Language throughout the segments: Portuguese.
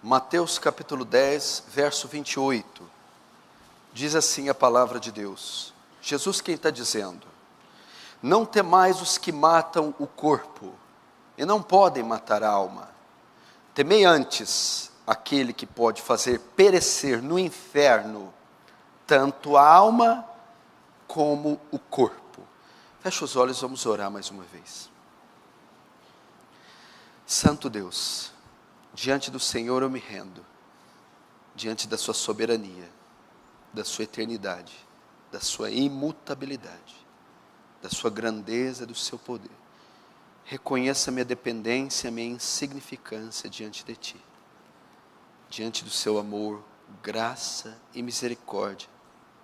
Mateus capítulo 10, verso 28, diz assim a palavra de Deus. Jesus quem está dizendo: não temais os que matam o corpo, e não podem matar a alma. Temei antes aquele que pode fazer perecer no inferno, tanto a alma como o corpo. Fecha os olhos, vamos orar mais uma vez. Santo Deus, diante do Senhor eu me rendo, diante da sua soberania, da sua eternidade, da sua imutabilidade, da sua grandeza, do seu poder. Reconheça minha dependência, minha insignificância diante de Ti, diante do seu amor, graça e misericórdia,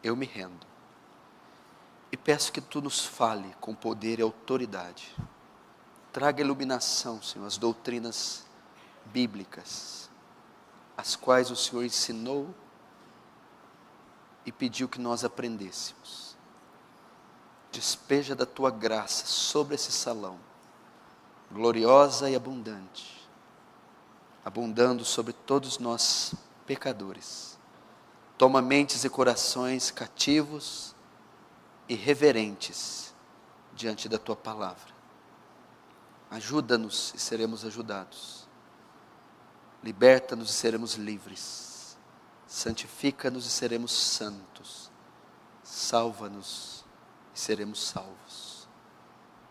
eu me rendo. E peço que Tu nos fale com poder e autoridade. Traga iluminação, Senhor, às doutrinas bíblicas, as quais o Senhor ensinou e pediu que nós aprendêssemos. Despeja da Tua graça sobre esse salão, gloriosa e abundante, abundando sobre todos nós pecadores. Toma mentes e corações cativos e reverentes diante da Tua palavra. Ajuda-nos e seremos ajudados. Liberta-nos e seremos livres. Santifica-nos e seremos santos. Salva-nos e seremos salvos.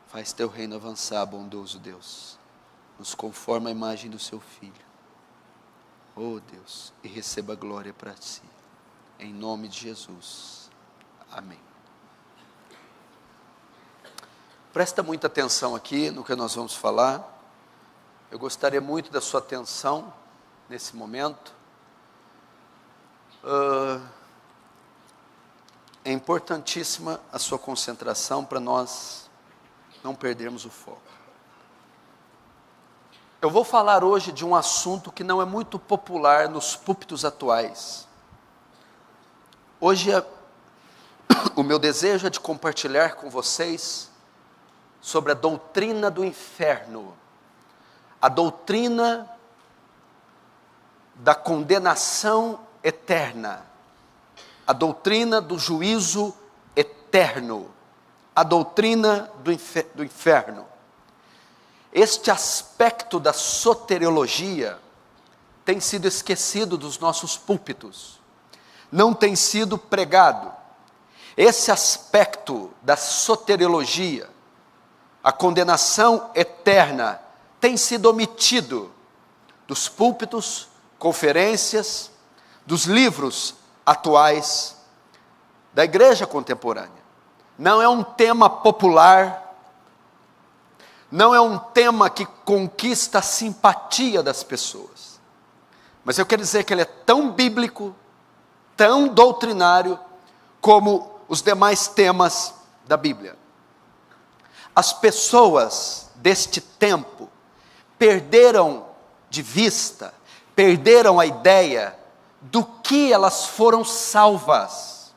Faz Teu reino avançar, bondoso Deus. Nos conforma a imagem do Seu Filho. Oh Deus, e receba a glória para Si. Em nome de Jesus. Amém. Presta muita atenção aqui no que nós vamos falar. Eu gostaria muito da sua atenção nesse momento. É importantíssima a sua concentração para nós não perdermos o foco. Eu vou falar hoje de um assunto que não é muito popular nos púlpitos atuais. Hoje o meu desejo é de compartilhar com vocês sobre a doutrina do inferno, a doutrina da condenação eterna, a doutrina do juízo eterno, a doutrina do inferno. Este aspecto da soteriologia tem sido esquecido dos nossos púlpitos, não tem sido pregado. Esse aspecto da soteriologia, a condenação eterna, tem sido omitido dos púlpitos, conferências, dos livros atuais da igreja contemporânea. Não é um tema popular, não é um tema que conquista a simpatia das pessoas, mas eu quero dizer que ele é tão bíblico, tão doutrinário, como os demais temas da Bíblia. As pessoas deste tempo perderam de vista, perderam a ideia do que elas foram salvas.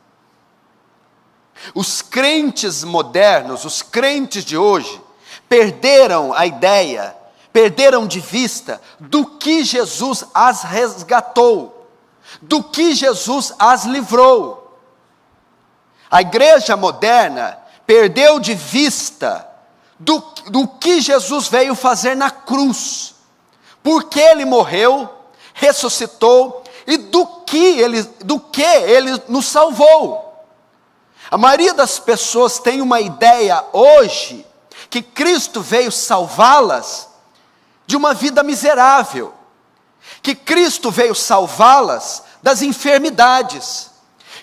Os crentes modernos, os crentes de hoje, perderam a ideia, perderam de vista do que Jesus as resgatou, do que Jesus as livrou. A igreja moderna perdeu de vista do que Jesus veio fazer na cruz, porque Ele morreu, ressuscitou e do que Ele nos salvou. A maioria das pessoas tem uma ideia hoje que Cristo veio salvá-las de uma vida miserável, que Cristo veio salvá-las das enfermidades,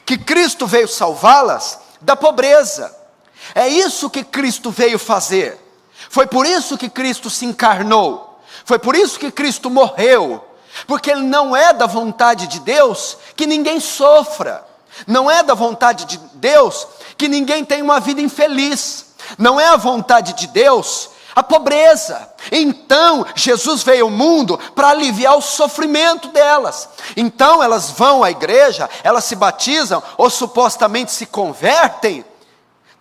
que Cristo veio salvá-las da pobreza. É isso que Cristo veio fazer. Foi por isso que Cristo se encarnou. Foi por isso que Cristo morreu. Porque não é da vontade de Deus que ninguém sofra. Não é da vontade de Deus que ninguém tenha uma vida infeliz. Não é a vontade de Deus a pobreza. Então Jesus veio ao mundo para aliviar o sofrimento delas. Então elas vão à igreja, elas se batizam ou supostamente se convertem,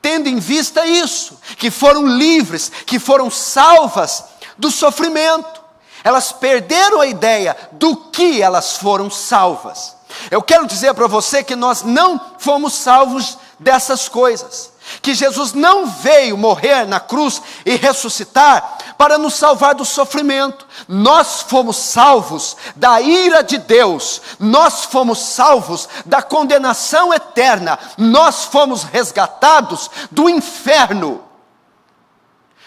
tendo em vista isso, que foram livres, que foram salvas do sofrimento. Elas perderam a ideia do que elas foram salvas. Eu quero dizer para você que nós não fomos salvos dessas coisas. Que Jesus não veio morrer na cruz e ressuscitar para nos salvar do sofrimento. Nós fomos salvos da ira de Deus. Nós fomos salvos da condenação eterna. Nós fomos resgatados do inferno.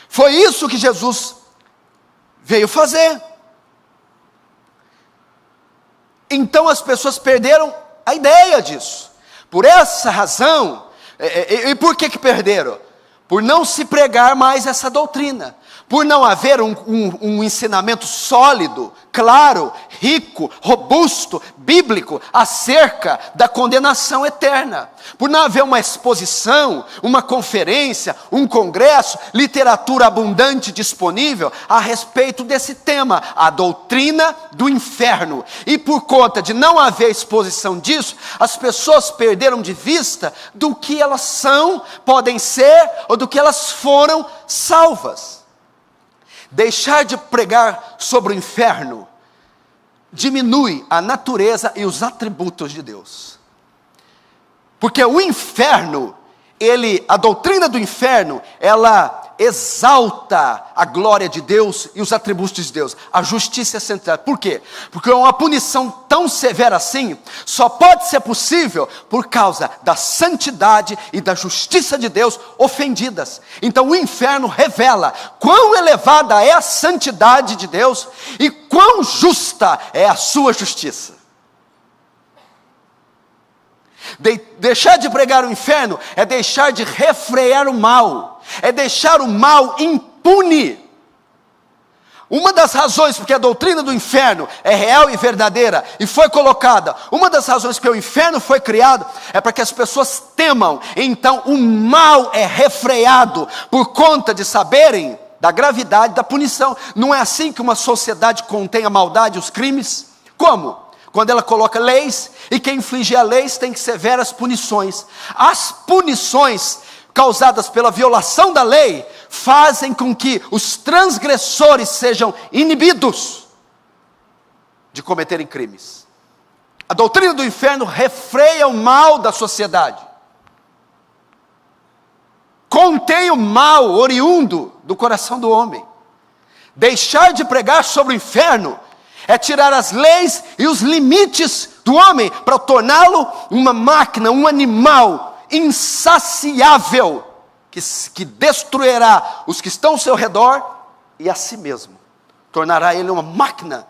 Foi isso que Jesus veio fazer. Então as pessoas perderam a ideia disso. Por essa razão, e por que perderam? Por não se pregar mais essa doutrina. Por não haver um ensinamento sólido, claro, rico, robusto, bíblico, acerca da condenação eterna. Por não haver uma exposição, uma conferência, um congresso, literatura abundante disponível a respeito desse tema, a doutrina do inferno. E por conta de não haver exposição disso, as pessoas perderam de vista do que elas são, podem ser, ou do que elas foram salvas. Deixar de pregar sobre o inferno diminui a natureza e os atributos de Deus. Porque o inferno, a doutrina do inferno, ela exalta a glória de Deus e os atributos de Deus. A justiça é central. Por quê? Porque uma punição tão severa assim só pode ser possível por causa da santidade e da justiça de Deus ofendidas. Então o inferno revela quão elevada é a santidade de Deus e quão justa é a sua justiça. Deixar de pregar o inferno é deixar de refrear o mal, é deixar o mal impune. Uma das razões porque a doutrina do inferno é real e verdadeira e foi colocada, uma das razões que o inferno foi criado é para que as pessoas temam. Então o mal é refreado por conta de saberem da gravidade da punição. Não é assim que uma sociedade contém a maldade e os crimes? Como? Quando ela coloca leis, e quem inflige a leis tem severas punições. As punições causadas pela violação da lei fazem com que os transgressores sejam inibidos de cometerem crimes. A doutrina do inferno refreia o mal da sociedade. Contém o mal oriundo do coração do homem. Deixar de pregar sobre o inferno é tirar as leis e os limites do homem para torná-lo uma máquina, um animal insaciável que destruirá os que estão ao seu redor e a si mesmo. Tornará ele uma máquina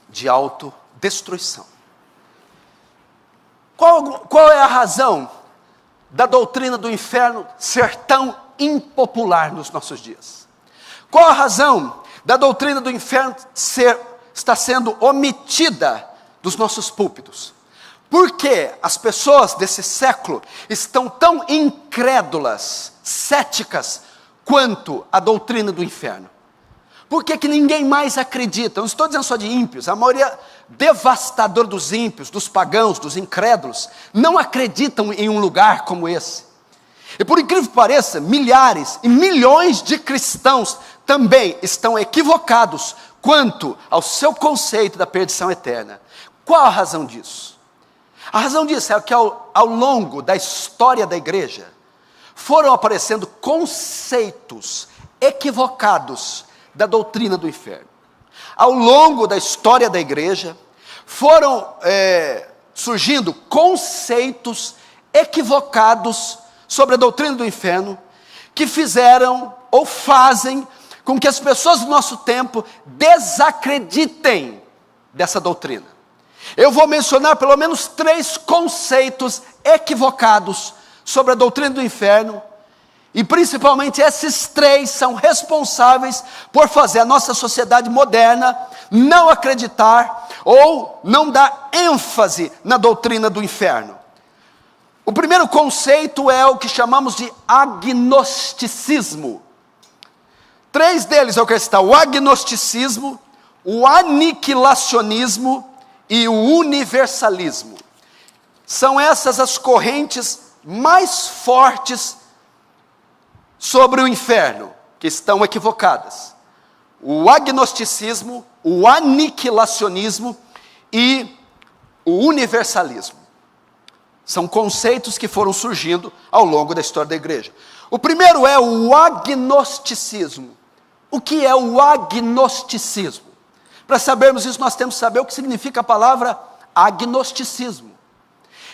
de autodestruição. Qual é a razão da doutrina do inferno ser tão impopular nos nossos dias? Qual a razão da doutrina do inferno está sendo omitida dos nossos púlpitos? Porque as pessoas desse século estão tão incrédulas, céticas, quanto a doutrina do inferno? Por que ninguém mais acredita? Eu não estou dizendo só de ímpios, a maioria devastadora dos ímpios, dos pagãos, dos incrédulos, não acreditam em um lugar como esse. E por incrível que pareça, milhares e milhões de cristãos também estão equivocados quanto ao seu conceito da perdição eterna. Qual a razão disso? A razão disso é que ao longo da história da igreja, foram aparecendo conceitos equivocados da doutrina do inferno. Ao longo da história da igreja, foram surgindo conceitos equivocados sobre a doutrina do inferno, que fizeram ou fazem com que as pessoas do nosso tempo desacreditem dessa doutrina. Eu vou mencionar pelo menos 3 conceitos equivocados sobre a doutrina do inferno, e principalmente esses 3 são responsáveis por fazer a nossa sociedade moderna não acreditar ou não dar ênfase na doutrina do inferno. O primeiro conceito é o que chamamos de agnosticismo. 3 deles eu quero citar: o agnosticismo, o aniquilacionismo e o universalismo. São essas as correntes mais fortes sobre o inferno, que estão equivocadas. o agnosticismo, o aniquilacionismo e o universalismo. São conceitos que foram surgindo ao longo da história da igreja. O primeiro é o agnosticismo. O que é o agnosticismo? Para sabermos isso, nós temos que saber o que significa a palavra agnosticismo.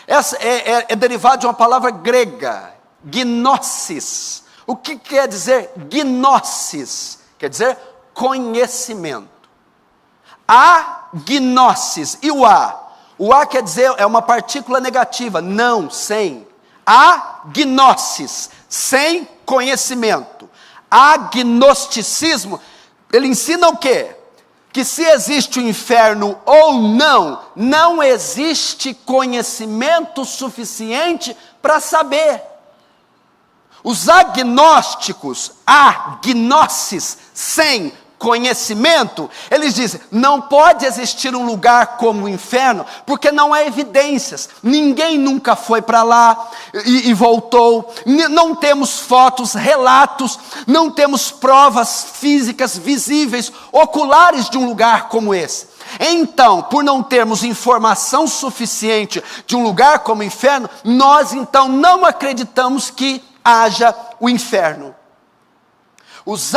Essa é derivado de uma palavra grega, gnosis. O que quer dizer gnosis? Quer dizer conhecimento. Agnosis. E o A? O A quer dizer, é uma partícula negativa, não, sem. Agnosis, sem conhecimento. Agnosticismo, ele ensina o quê? Que se existe o inferno ou não, não existe conhecimento suficiente para saber. Os agnósticos, agnosis, sem conhecimento, eles dizem, não pode existir um lugar como o inferno, porque não há evidências, ninguém nunca foi para lá e voltou, não temos fotos, relatos, não temos provas físicas, visíveis, oculares de um lugar como esse. Então, por não termos informação suficiente de um lugar como o inferno, nós então não acreditamos que haja o inferno. Os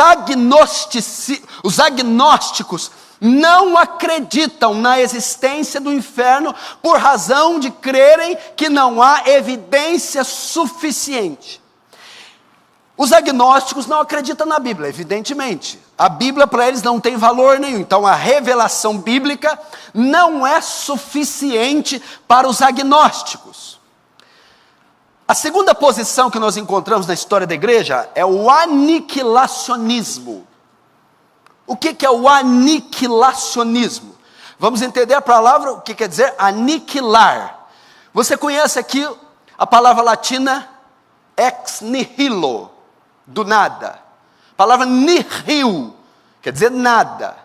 agnósticos não acreditam na existência do inferno por razão de crerem que não há evidência suficiente. Os agnósticos não acreditam na Bíblia, evidentemente. A Bíblia para eles não tem valor nenhum. Então a revelação bíblica não é suficiente para os agnósticos. A segunda posição que nós encontramos na história da igreja é o aniquilacionismo. O que é o aniquilacionismo? Vamos entender a palavra, o que quer dizer aniquilar. Você conhece aqui a palavra latina ex nihilo, do nada. A palavra nihil, quer dizer nada.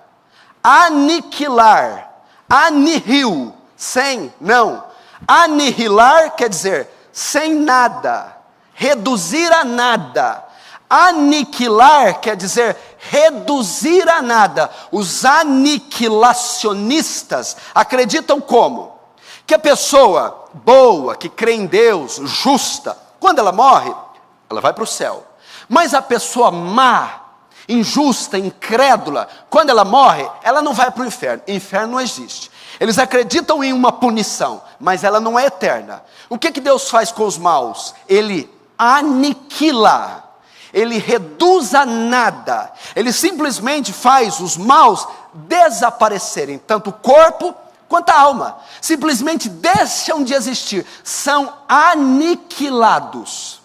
Aniquilar, anihil, sem, não. Anihilar quer dizer sem nada, reduzir a nada. Aniquilar quer dizer reduzir a nada. Os aniquilacionistas acreditam como? Que a pessoa boa, que crê em Deus, justa, quando ela morre, ela vai para o céu. Mas a pessoa má, injusta, incrédula, quando ela morre, ela não vai para o inferno. Inferno não existe. Eles acreditam em uma punição, mas ela não é eterna. O que Deus faz com os maus? Ele aniquila, ele reduz a nada, ele simplesmente faz os maus desaparecerem, tanto o corpo quanto a alma, simplesmente deixam de existir, são aniquilados.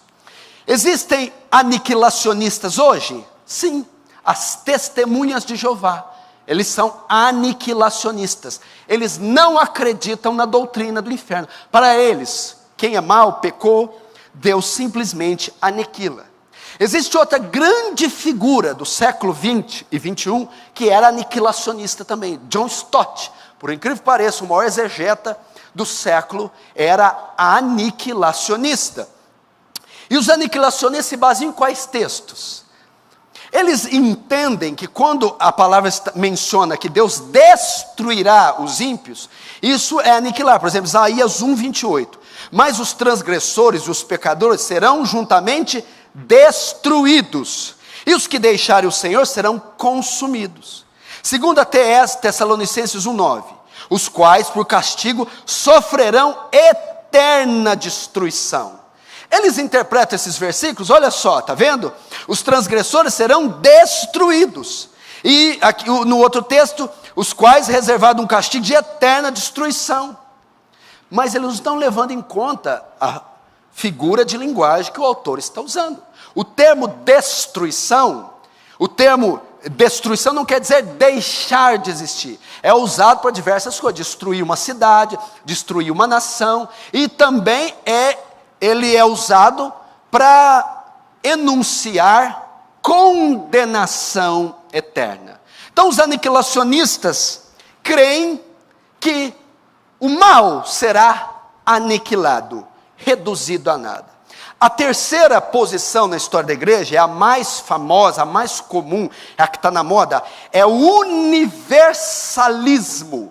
Existem aniquilacionistas hoje? Sim, as testemunhas de Jeová. Eles são aniquilacionistas. Eles não acreditam na doutrina do inferno. Para eles, quem é mau, pecou, Deus simplesmente aniquila. Existe outra grande figura do século 20 e 21, que era aniquilacionista também, John Stott. Por incrível que pareça, o maior exegeta do século era aniquilacionista. E os aniquilacionistas se baseiam em quais textos? Eles entendem que quando a palavra menciona que Deus destruirá os ímpios, isso é aniquilar. Por exemplo, Isaías 1:28. Mas os transgressores e os pecadores serão juntamente destruídos, e os que deixarem o Senhor serão consumidos. Segunda Tessalonicenses 1:9. Os quais por castigo sofrerão eterna destruição. Eles interpretam esses versículos, olha só, está vendo? Os transgressores serão destruídos. E aqui, no outro texto, os quais reservado um castigo de eterna destruição. Mas eles não estão levando em conta a figura de linguagem que o autor está usando. O termo destruição não quer dizer deixar de existir. É usado para diversas coisas, destruir uma cidade, destruir uma nação, e também ele é usado para enunciar condenação eterna. Então os aniquilacionistas creem que o mal será aniquilado, reduzido a nada. A terceira posição na história da igreja, é a mais famosa, a mais comum, é a que está na moda, é o universalismo.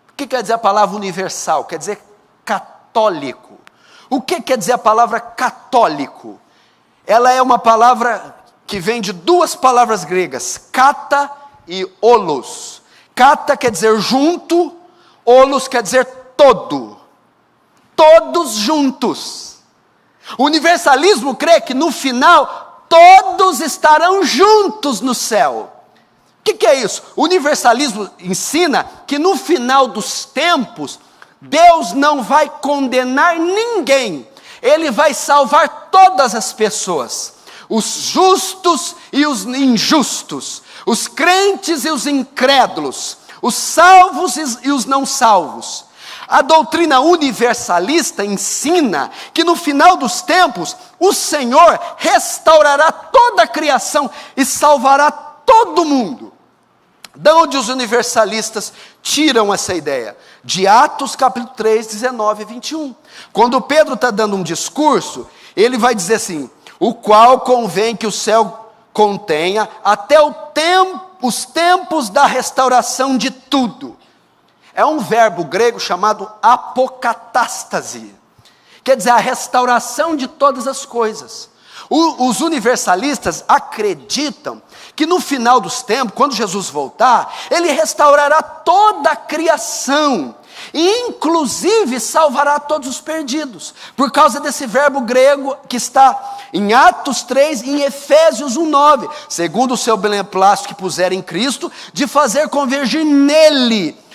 O que quer dizer a palavra universal? Quer dizer católico. O que quer dizer a palavra católico? Ela é uma palavra que vem de duas palavras gregas, kata e olos. Kata quer dizer junto, olos quer dizer todo. Todos juntos. O universalismo crê que no final todos estarão juntos no céu. O que é isso? O universalismo ensina que no final dos tempos, Deus não vai condenar ninguém, Ele vai salvar todas as pessoas, os justos e os injustos, os crentes e os incrédulos, os salvos e os não salvos. A doutrina universalista ensina que no final dos tempos, o Senhor restaurará toda a criação e salvará todo mundo. De onde os universalistas tiram essa ideia? De Atos capítulo 3, 19 e 21. Quando Pedro está dando um discurso, ele vai dizer assim: o qual convém que o céu contenha até os tempos da restauração de tudo. É um verbo grego chamado apocatástase. Quer dizer, a restauração de todas as coisas. Os universalistas acreditam que no final dos tempos, quando Jesus voltar, Ele restaurará toda a criação, e inclusive salvará todos os perdidos, por causa desse verbo grego que está em Atos 3 e em Efésios 1:9, segundo o seu beneplácito que puser em Cristo, de fazer convergir nele,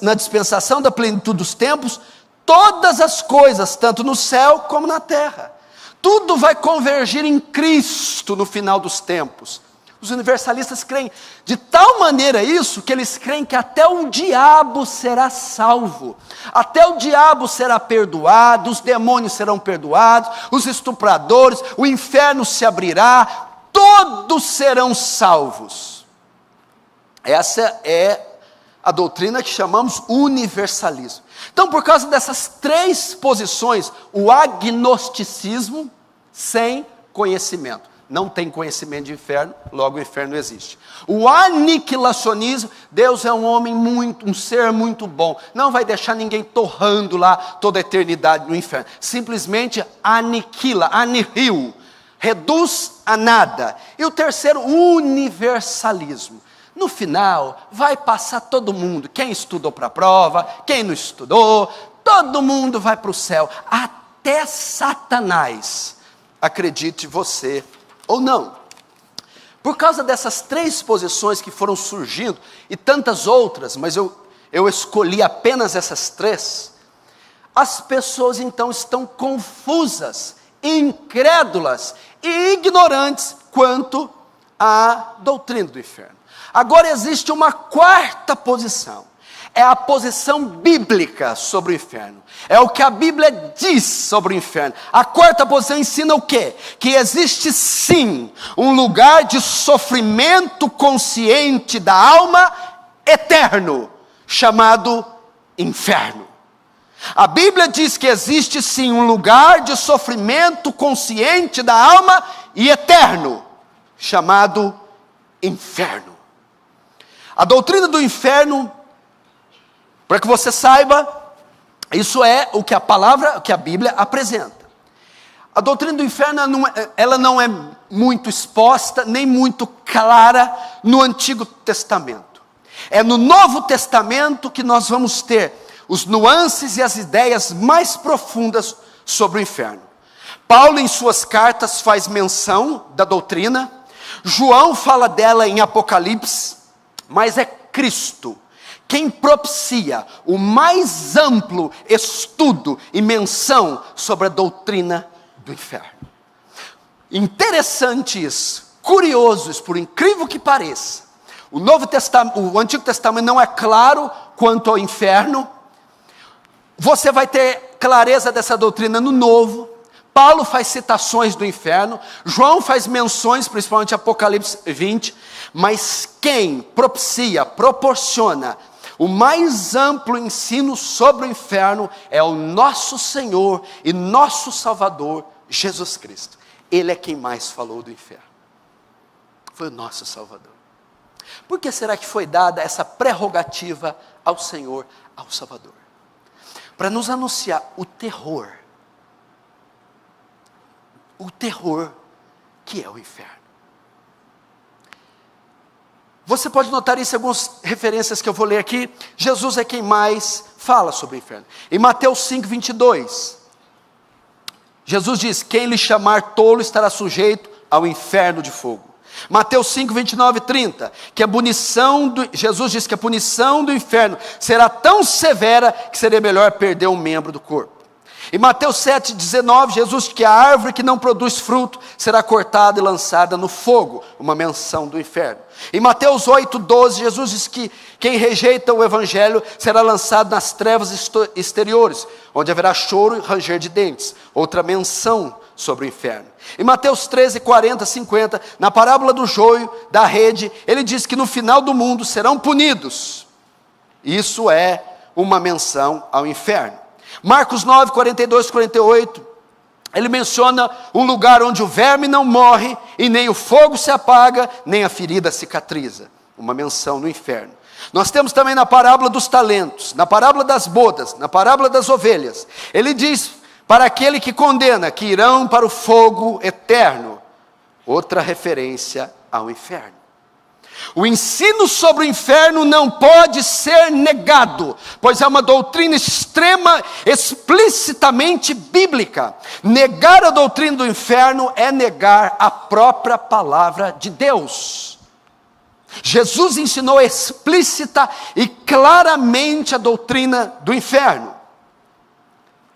na dispensação da plenitude dos tempos, todas as coisas, tanto no céu como na terra. Tudo vai convergir em Cristo no final dos tempos. Os universalistas creem de tal maneira isso, que eles creem que até o diabo será salvo, até o diabo será perdoado, os demônios serão perdoados, os estupradores, o inferno se abrirá, todos serão salvos. Essa é a doutrina que chamamos universalismo. Então, por causa dessas três posições, o agnosticismo sem conhecimento. Não tem conhecimento de inferno, logo o inferno existe. O aniquilacionismo, Deus é um ser muito bom, não vai deixar ninguém torrando lá toda a eternidade no inferno. Simplesmente aniquila, reduz a nada. E o terceiro, universalismo. No final, vai passar todo mundo, quem estudou para a prova, quem não estudou, todo mundo vai para o céu, até Satanás, acredite você ou não. Por causa dessas três posições que foram surgindo, e tantas outras, mas eu escolhi apenas essas três, as pessoas então estão confusas, incrédulas e ignorantes quanto à doutrina do inferno. Agora existe uma quarta posição, é a posição bíblica sobre o inferno, é o que a Bíblia diz sobre o inferno. A quarta posição ensina o quê? Que existe sim um lugar de sofrimento consciente da alma eterno, chamado inferno. A Bíblia diz que existe sim um lugar de sofrimento consciente da alma e eterno, chamado inferno. A doutrina do inferno, para que você saiba, isso é o que a Bíblia apresenta. A doutrina do inferno, ela não é muito exposta, nem muito clara no Antigo Testamento. É no Novo Testamento que nós vamos ter os nuances e as ideias mais profundas sobre o inferno. Paulo, em suas cartas, faz menção da doutrina. João fala dela em Apocalipse, mas é Cristo quem propicia o mais amplo estudo e menção sobre a doutrina do inferno. Interessante isso, curioso isso, por incrível que pareça. O Antigo Testamento não é claro quanto ao inferno. Você vai ter clareza dessa doutrina no Novo. Paulo faz citações do inferno, João faz menções, principalmente Apocalipse 20, mas quem propicia, proporciona O mais amplo ensino sobre o inferno é o nosso Senhor e nosso Salvador, Jesus Cristo. Ele é quem mais falou do inferno. Foi o nosso Salvador. Por que será que foi dada essa prerrogativa ao Senhor, ao Salvador? Para nos anunciar o terror que é o inferno. Você pode notar isso em algumas referências que eu vou ler aqui. Jesus é quem mais fala sobre o inferno. Em Mateus 5, 22, Jesus diz: quem lhe chamar tolo estará sujeito ao inferno de fogo. Mateus 5, 29 e 30, Jesus diz que a punição do inferno será tão severa que seria melhor perder um membro do corpo. Em Mateus 7, 19, Jesus diz que a árvore que não produz fruto será cortada e lançada no fogo, uma menção do inferno. Em Mateus 8, 12, Jesus diz que quem rejeita o evangelho será lançado nas trevas exteriores, onde haverá choro e ranger de dentes, outra menção sobre o inferno. Em Mateus 13, 40, 50, na parábola do joio, da rede, ele diz que no final do mundo serão punidos. Isso é uma menção ao inferno. Marcos 9, 42, 48, ele menciona um lugar onde o verme não morre, e nem o fogo se apaga, nem a ferida cicatriza. Uma menção no inferno. Nós temos também na parábola dos talentos, na parábola das bodas, na parábola das ovelhas. Ele diz para aquele que condena, que irão para o fogo eterno. Outra referência ao inferno. O ensino sobre o inferno não pode ser negado, pois é uma doutrina extrema, explicitamente bíblica. Negar a doutrina do inferno é negar a própria palavra de Deus. Jesus ensinou explícita e claramente a doutrina do inferno.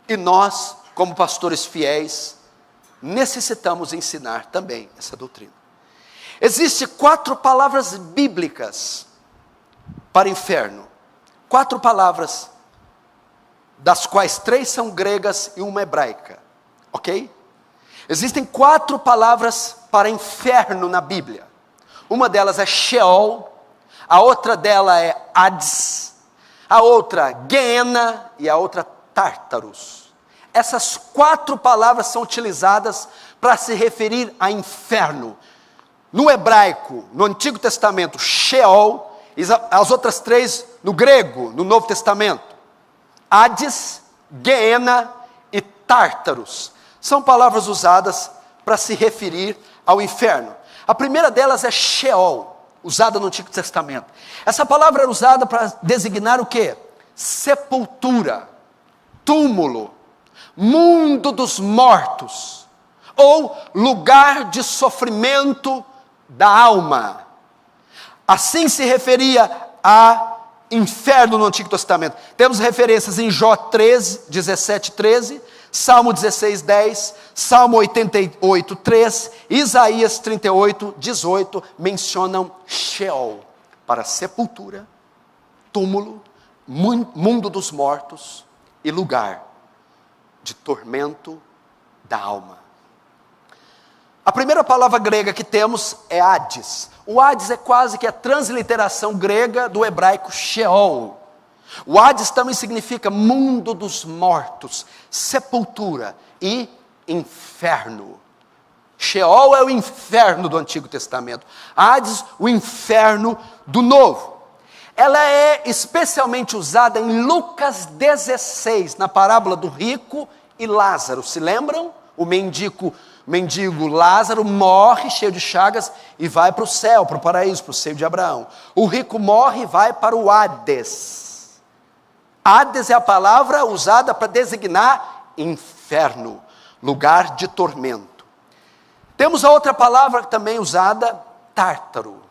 E nós, como pastores fiéis, necessitamos ensinar também essa doutrina. Existem 4 palavras bíblicas para inferno. 4 palavras, das quais 3 são gregas e uma hebraica. Ok? Existem 4 palavras para inferno na Bíblia. Uma delas é Sheol, a outra dela é Hades, a outra Geena e a outra Tártaros. Essas 4 palavras são utilizadas para se referir a inferno. No hebraico, no Antigo Testamento, Sheol, e as outras 3 no grego, no Novo Testamento, Hades, Geena e Tártaros. São palavras usadas para se referir ao inferno. A primeira delas é Sheol, usada no Antigo Testamento. Essa palavra era usada para designar o quê? Sepultura, túmulo, mundo dos mortos, ou lugar de sofrimento da alma. Assim se referia a inferno no Antigo Testamento. Temos referências em Jó 13, 17, 13, Salmo 16, 10, Salmo 88, 3, Isaías 38, 18, mencionam Sheol, para sepultura, túmulo, mundo dos mortos e lugar de tormento da alma. A primeira palavra grega que temos é Hades. O Hades é quase que a transliteração grega do hebraico Sheol. O Hades também significa mundo dos mortos, sepultura e inferno. Sheol é o inferno do Antigo Testamento. Hades, o inferno do Novo. Ela é especialmente usada em Lucas 16, na parábola do rico e Lázaro. Se lembram? O mendigo Lázaro morre cheio de chagas e vai para o céu, para o paraíso, para o seio de Abraão. O rico morre e vai para o Hades. Hades é a palavra usada para designar inferno, lugar de tormento. Temos a outra palavra também usada, Tártaro,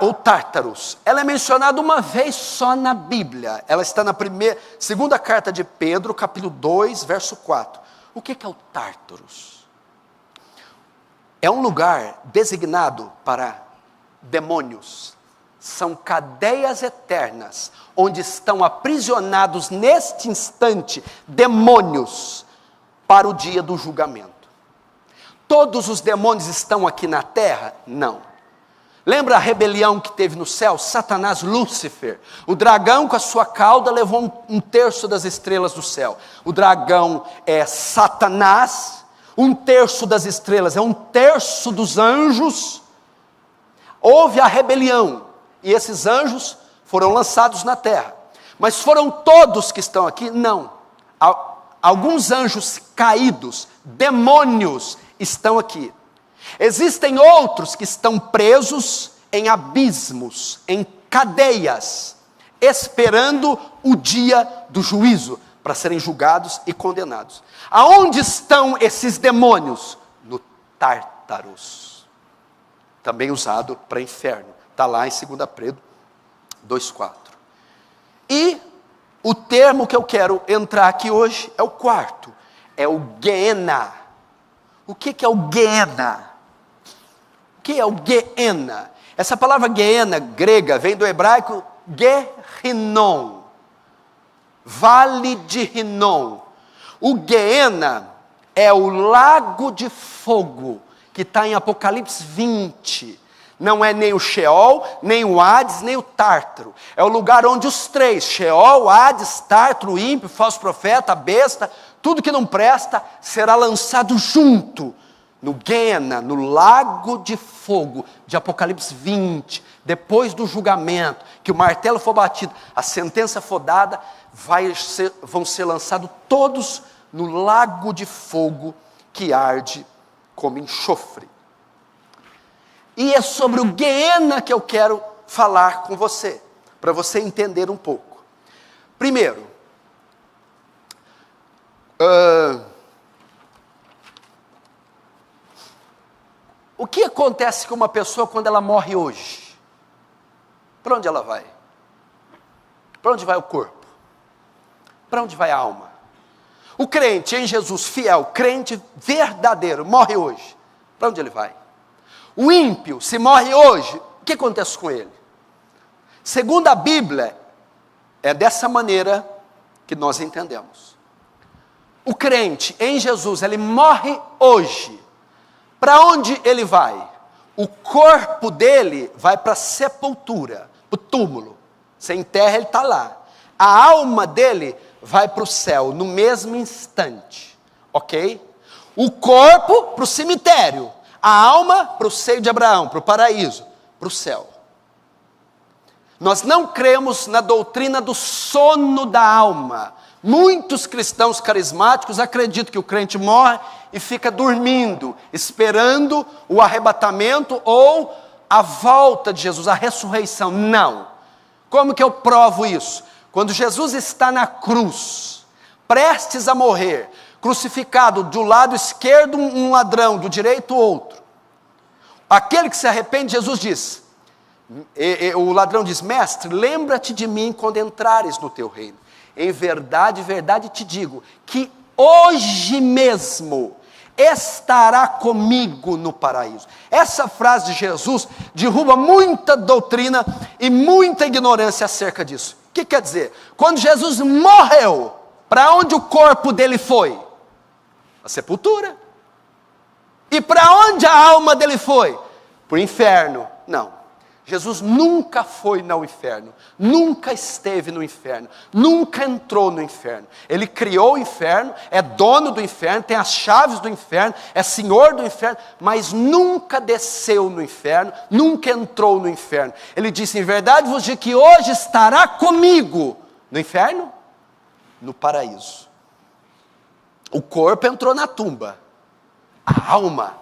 ou Tártaros. Ela é mencionada uma vez só na Bíblia. Ela está na segunda carta de Pedro, capítulo 2, verso 4. O que é o Tártaros? É um lugar designado para demônios. São cadeias eternas, onde estão aprisionados neste instante demônios para o dia do julgamento. Todos os demônios estão aqui na terra? Não. Lembra a rebelião que teve no céu? Satanás, Lúcifer. O dragão com a sua cauda levou um terço das estrelas do céu. O dragão é Satanás, um terço das estrelas é um terço dos anjos. Houve a rebelião e esses anjos foram lançados na terra. Mas foram todos que estão aqui? Não. Alguns anjos caídos, demônios, estão aqui. Existem outros que estão presos em abismos, em cadeias, esperando o dia do juízo, para serem julgados e condenados. Aonde estão esses demônios? No Tártaros, também usado para inferno. Está lá em 2 Pedro 2,4. E o termo que eu quero entrar aqui hoje é o quarto, é o Guiena. O que é o Guiena? O que é o Guiena? Essa palavra Guiena grega vem do hebraico Guerrinon, vale de Rinom. O Guiena é o lago de fogo que está em Apocalipse 20. Não é nem o Sheol, nem o Hades, nem o Tártaro. É o lugar onde os três, Sheol, Hades, Tártaro, o ímpio, falso profeta, a besta, tudo que não presta, será lançado junto no Guiena, no lago de fogo, de Apocalipse 20, depois do julgamento, que o martelo for batido, a sentença for dada, vão ser lançados todos no lago de fogo, que arde como enxofre. E é sobre o Guiena que eu quero falar com você, para você entender um pouco. Primeiro, o que acontece com uma pessoa quando ela morre hoje? Para onde ela vai? Para onde vai o corpo? Para onde vai a alma? O crente em Jesus, fiel, crente verdadeiro, morre hoje. Para onde ele vai? O ímpio, se morre hoje, o que acontece com ele? Segundo a Bíblia, é dessa maneira que nós entendemos. O crente em Jesus, ele morre hoje. Para onde ele vai? O corpo dele vai para a sepultura, para o túmulo. Sem terra ele está lá. A alma dele vai para o céu no mesmo instante. Ok? O corpo para o cemitério. A alma para o seio de Abraão, para o paraíso, para o céu. Nós não cremos na doutrina do sono da alma. Muitos cristãos carismáticos acreditam que o crente morre e fica dormindo, esperando o arrebatamento ou a volta de Jesus, a ressurreição. Não. Como que eu provo isso? Quando Jesus está na cruz, prestes a morrer, crucificado, do lado esquerdo um ladrão, do direito outro. Aquele que se arrepende, Jesus diz, o ladrão diz, mestre, lembra-te de mim quando entrares no teu reino. Em verdade, verdade te digo, que hoje mesmo estará comigo no paraíso. Essa frase de Jesus derruba muita doutrina e muita ignorância acerca disso. O que quer dizer? Quando Jesus morreu, para onde o corpo dele foi? A sepultura. E para onde a alma dele foi? Para o inferno. Não. Jesus nunca foi no inferno, nunca esteve no inferno, nunca entrou no inferno. Ele criou o inferno, é dono do inferno, tem as chaves do inferno, é senhor do inferno, mas nunca desceu no inferno, nunca entrou no inferno. Ele disse, em verdade vos digo que hoje estará comigo no inferno, no paraíso. O corpo entrou na tumba, a alma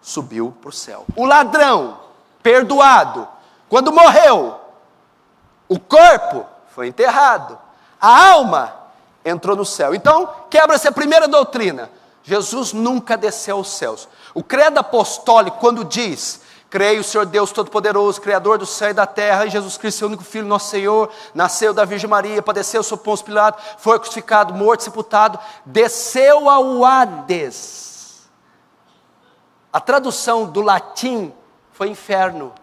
subiu para o céu. O ladrão, perdoado, quando morreu, o corpo foi enterrado, a alma entrou no céu. Então, quebra-se a primeira doutrina. Jesus nunca desceu aos céus. O credo apostólico, quando diz, creio o Senhor Deus Todo-Poderoso, Criador do céu e da terra, e Jesus Cristo, seu único Filho, nosso Senhor, nasceu da Virgem Maria, padeceu sob Pôncio Pilato, foi crucificado, morto, sepultado, desceu ao Hades. A tradução do latim foi inferno.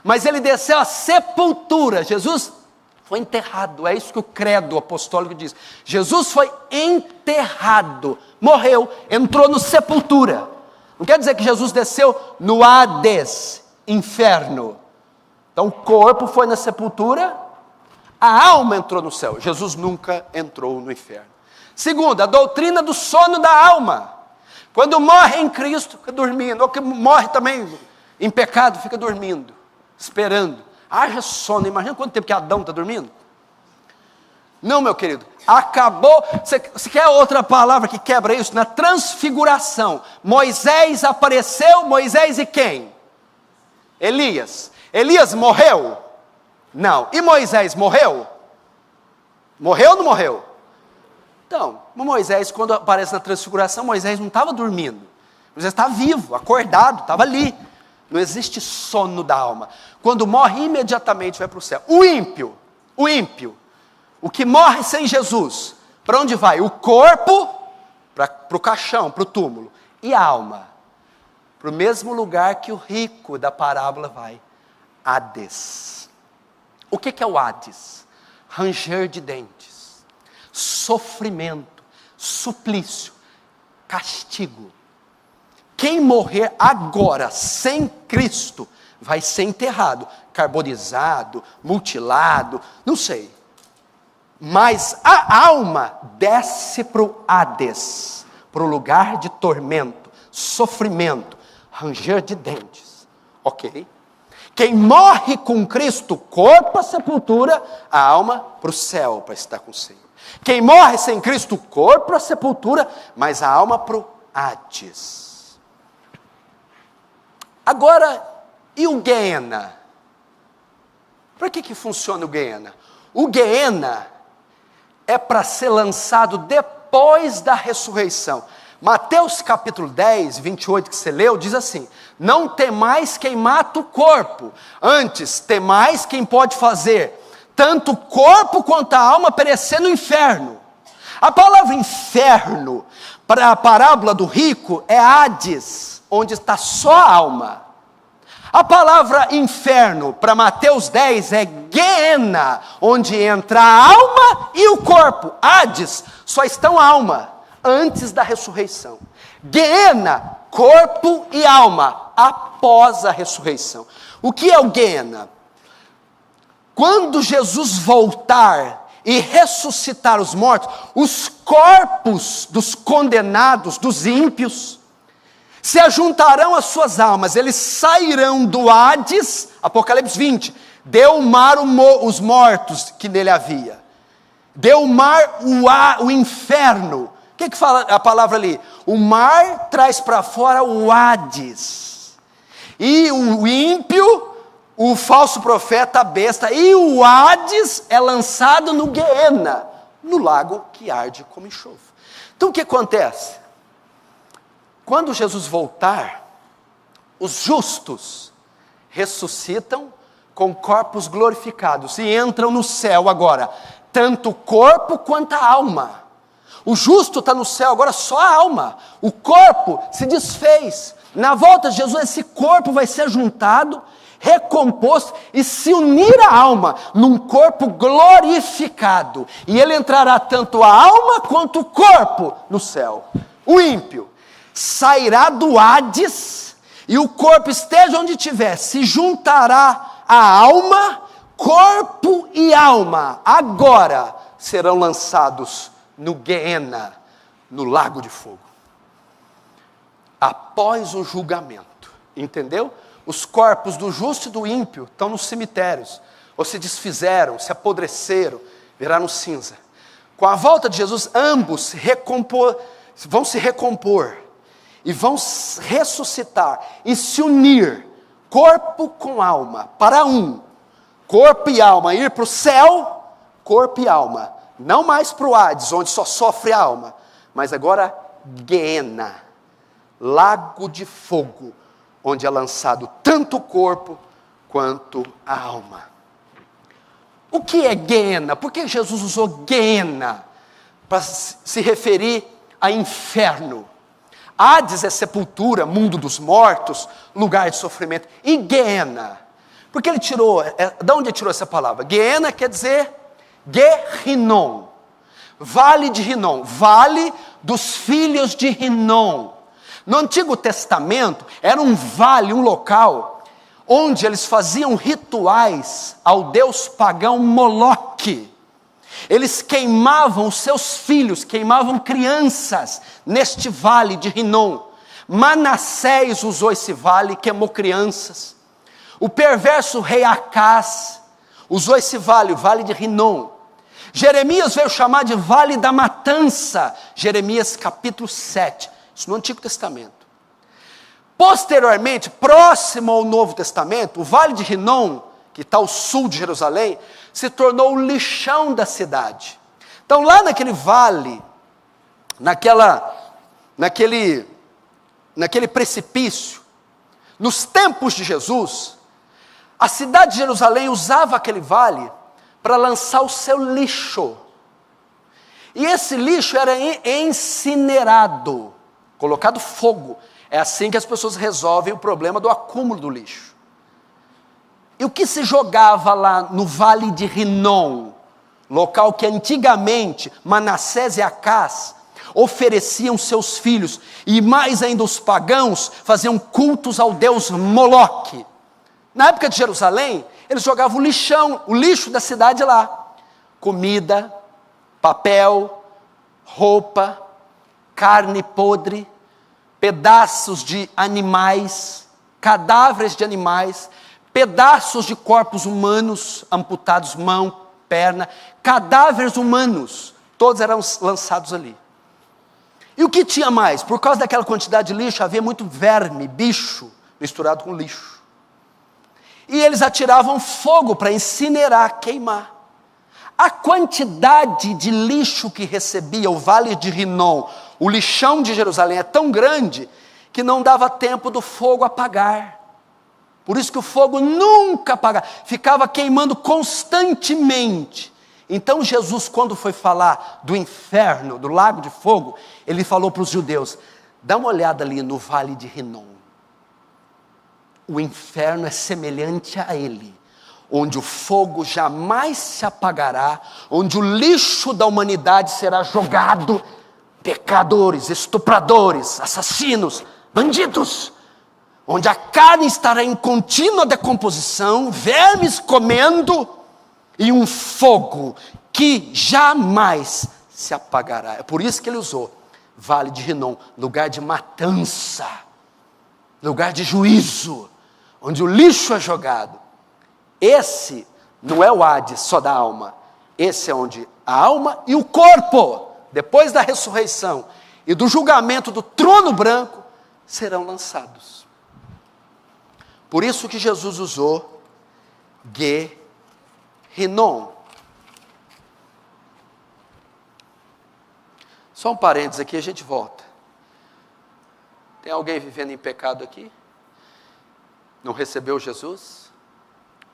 Mas ele desceu à sepultura. Jesus foi enterrado. É isso que o credo apostólico diz. Jesus foi enterrado. Morreu, entrou no sepultura. Não quer dizer que Jesus desceu no Hades, inferno. Então o corpo foi na sepultura, a alma entrou no céu. Jesus nunca entrou no inferno. Segundo, a doutrina do sono da alma. Quando morre em Cristo, fica dormindo. Ou que morre também em pecado, fica dormindo, esperando. Haja sono. Imagina quanto tempo que Adão está dormindo. Não, meu querido, acabou. Você quer outra palavra que quebra isso? Na transfiguração. Moisés apareceu, Moisés e quem? Elias. Elias morreu? Não. E Moisés morreu? Morreu ou não morreu? Então, Moisés, quando aparece na transfiguração, Moisés não estava dormindo. Moisés estava vivo, acordado, estava ali. Não existe sono da alma. Quando morre, imediatamente vai para o céu. O ímpio, o que morre sem Jesus, para onde vai? O corpo, para o caixão, para o túmulo. E a alma? Para o mesmo lugar que o rico da parábola vai. Hades. O que é o Hades? Ranger de dentes, sofrimento, suplício, castigo. Quem morrer agora sem Cristo vai ser enterrado, carbonizado, mutilado, não sei. Mas a alma desce para o Hades, para o lugar de tormento, sofrimento, ranger de dentes. Ok? Quem morre com Cristo, corpo à sepultura, a alma para o céu, para estar com o Senhor. Quem morre sem Cristo, corpo à sepultura, mas a alma para o Hades. Agora, e o Guiena? Para que funciona o Guiena? O Guiena é para ser lançado depois da ressurreição. Mateus capítulo 10, 28, que você leu, diz assim: não temais quem mata o corpo, antes temais quem pode fazer tanto o corpo quanto a alma perecer no inferno. A palavra inferno, para a parábola do rico, é Hades, onde está só a alma. A palavra inferno, para Mateus 10, é Guiena, onde entra a alma e o corpo. Hades, só estão a alma, antes da ressurreição. Guiena, corpo e alma, após a ressurreição. O que é o Guiena? Quando Jesus voltar e ressuscitar os mortos, os corpos dos condenados, dos ímpios, se ajuntarão às suas almas, eles sairão do Hades, Apocalipse 20, deu o mar os mortos que nele havia, deu o mar o inferno. O que fala a palavra ali? O mar traz para fora o Hades, e o ímpio, o falso profeta, a besta, e o Hades é lançado no Guiena, no lago que arde como enxofre. Então o que acontece? Quando Jesus voltar, os justos ressuscitam com corpos glorificados e entram no céu agora, tanto o corpo quanto a alma. O justo está no céu agora, só a alma. O corpo se desfez. Na volta de Jesus, esse corpo vai ser juntado, recomposto e se unir à alma num corpo glorificado. E ele entrará tanto a alma quanto o corpo no céu. O ímpio sairá do Hades e o corpo, esteja onde estiver, se juntará à alma, corpo e alma. Agora serão lançados no Guiena, no lago de fogo. Após o julgamento, entendeu? Os corpos do justo e do ímpio estão nos cemitérios, ou se desfizeram, se apodreceram, viraram cinza. Com a volta de Jesus, ambos vão se recompor, e vão ressuscitar, e se unir, corpo com alma, para um, corpo e alma, ir para o céu, corpo e alma, não mais para o Hades, onde só sofre a alma, mas agora Guiena, lago de fogo, onde é lançado tanto o corpo quanto a alma. O que é Guiena? Por que Jesus usou Guiena para se referir a inferno? Hades é sepultura, mundo dos mortos, lugar de sofrimento. E Guiena? Porque ele tirou, de onde ele tirou essa palavra? Guiena quer dizer Guerrinom, vale de Rinom, vale dos filhos de Rinom. No Antigo Testamento, era um vale, um local, onde eles faziam rituais ao deus pagão Moloque. Eles queimavam os seus filhos, queimavam crianças neste vale de Rinom. Manassés usou esse vale, queimou crianças. O perverso rei Acás usou esse vale, o vale de Rinom. Jeremias veio chamar de vale da matança, Jeremias capítulo 7, isso no Antigo Testamento. Posteriormente, próximo ao Novo Testamento, o vale de Rinom, que está ao sul de Jerusalém, se tornou o lixão da cidade. Então lá naquele vale, naquele precipício, nos tempos de Jesus, a cidade de Jerusalém usava aquele vale para lançar o seu lixo. E esse lixo era incinerado, colocado fogo. É assim que as pessoas resolvem o problema do acúmulo do lixo. E o que se jogava lá no vale de Rinom, local que antigamente Manassés e Acás ofereciam seus filhos, e mais ainda os pagãos faziam cultos ao deus Moloque. Na época de Jerusalém, eles jogavam o lixão, o lixo da cidade lá. Comida, papel, roupa, carne podre, pedaços de animais, cadáveres de animais, pedaços de corpos humanos, amputados mão, perna, cadáveres humanos, todos eram lançados ali. E o que tinha mais? Por causa daquela quantidade de lixo, havia muito verme, bicho, misturado com lixo. E eles atiravam fogo para incinerar, queimar. A quantidade de lixo que recebia o vale de Rinom, o lixão de Jerusalém, é tão grande que não dava tempo do fogo apagar. Por isso que o fogo nunca apagava, ficava queimando constantemente. Então Jesus, quando foi falar do inferno, do lago de fogo, ele falou para os judeus: dá uma olhada ali no vale de Rinom. O inferno é semelhante a ele, onde o fogo jamais se apagará, onde o lixo da humanidade será jogado, pecadores, estupradores, assassinos, bandidos, onde a carne estará em contínua decomposição, vermes comendo, e um fogo que jamais se apagará. É por isso que ele usou vale de Rinom, lugar de matança, lugar de juízo, onde o lixo é jogado. Esse não é o Hades só da alma, esse é onde a alma e o corpo, depois da ressurreição e do julgamento do trono branco, serão lançados. Por isso que Jesus usou Rinom. Só um parênteses aqui, a gente volta. Tem alguém vivendo em pecado aqui? Não recebeu Jesus?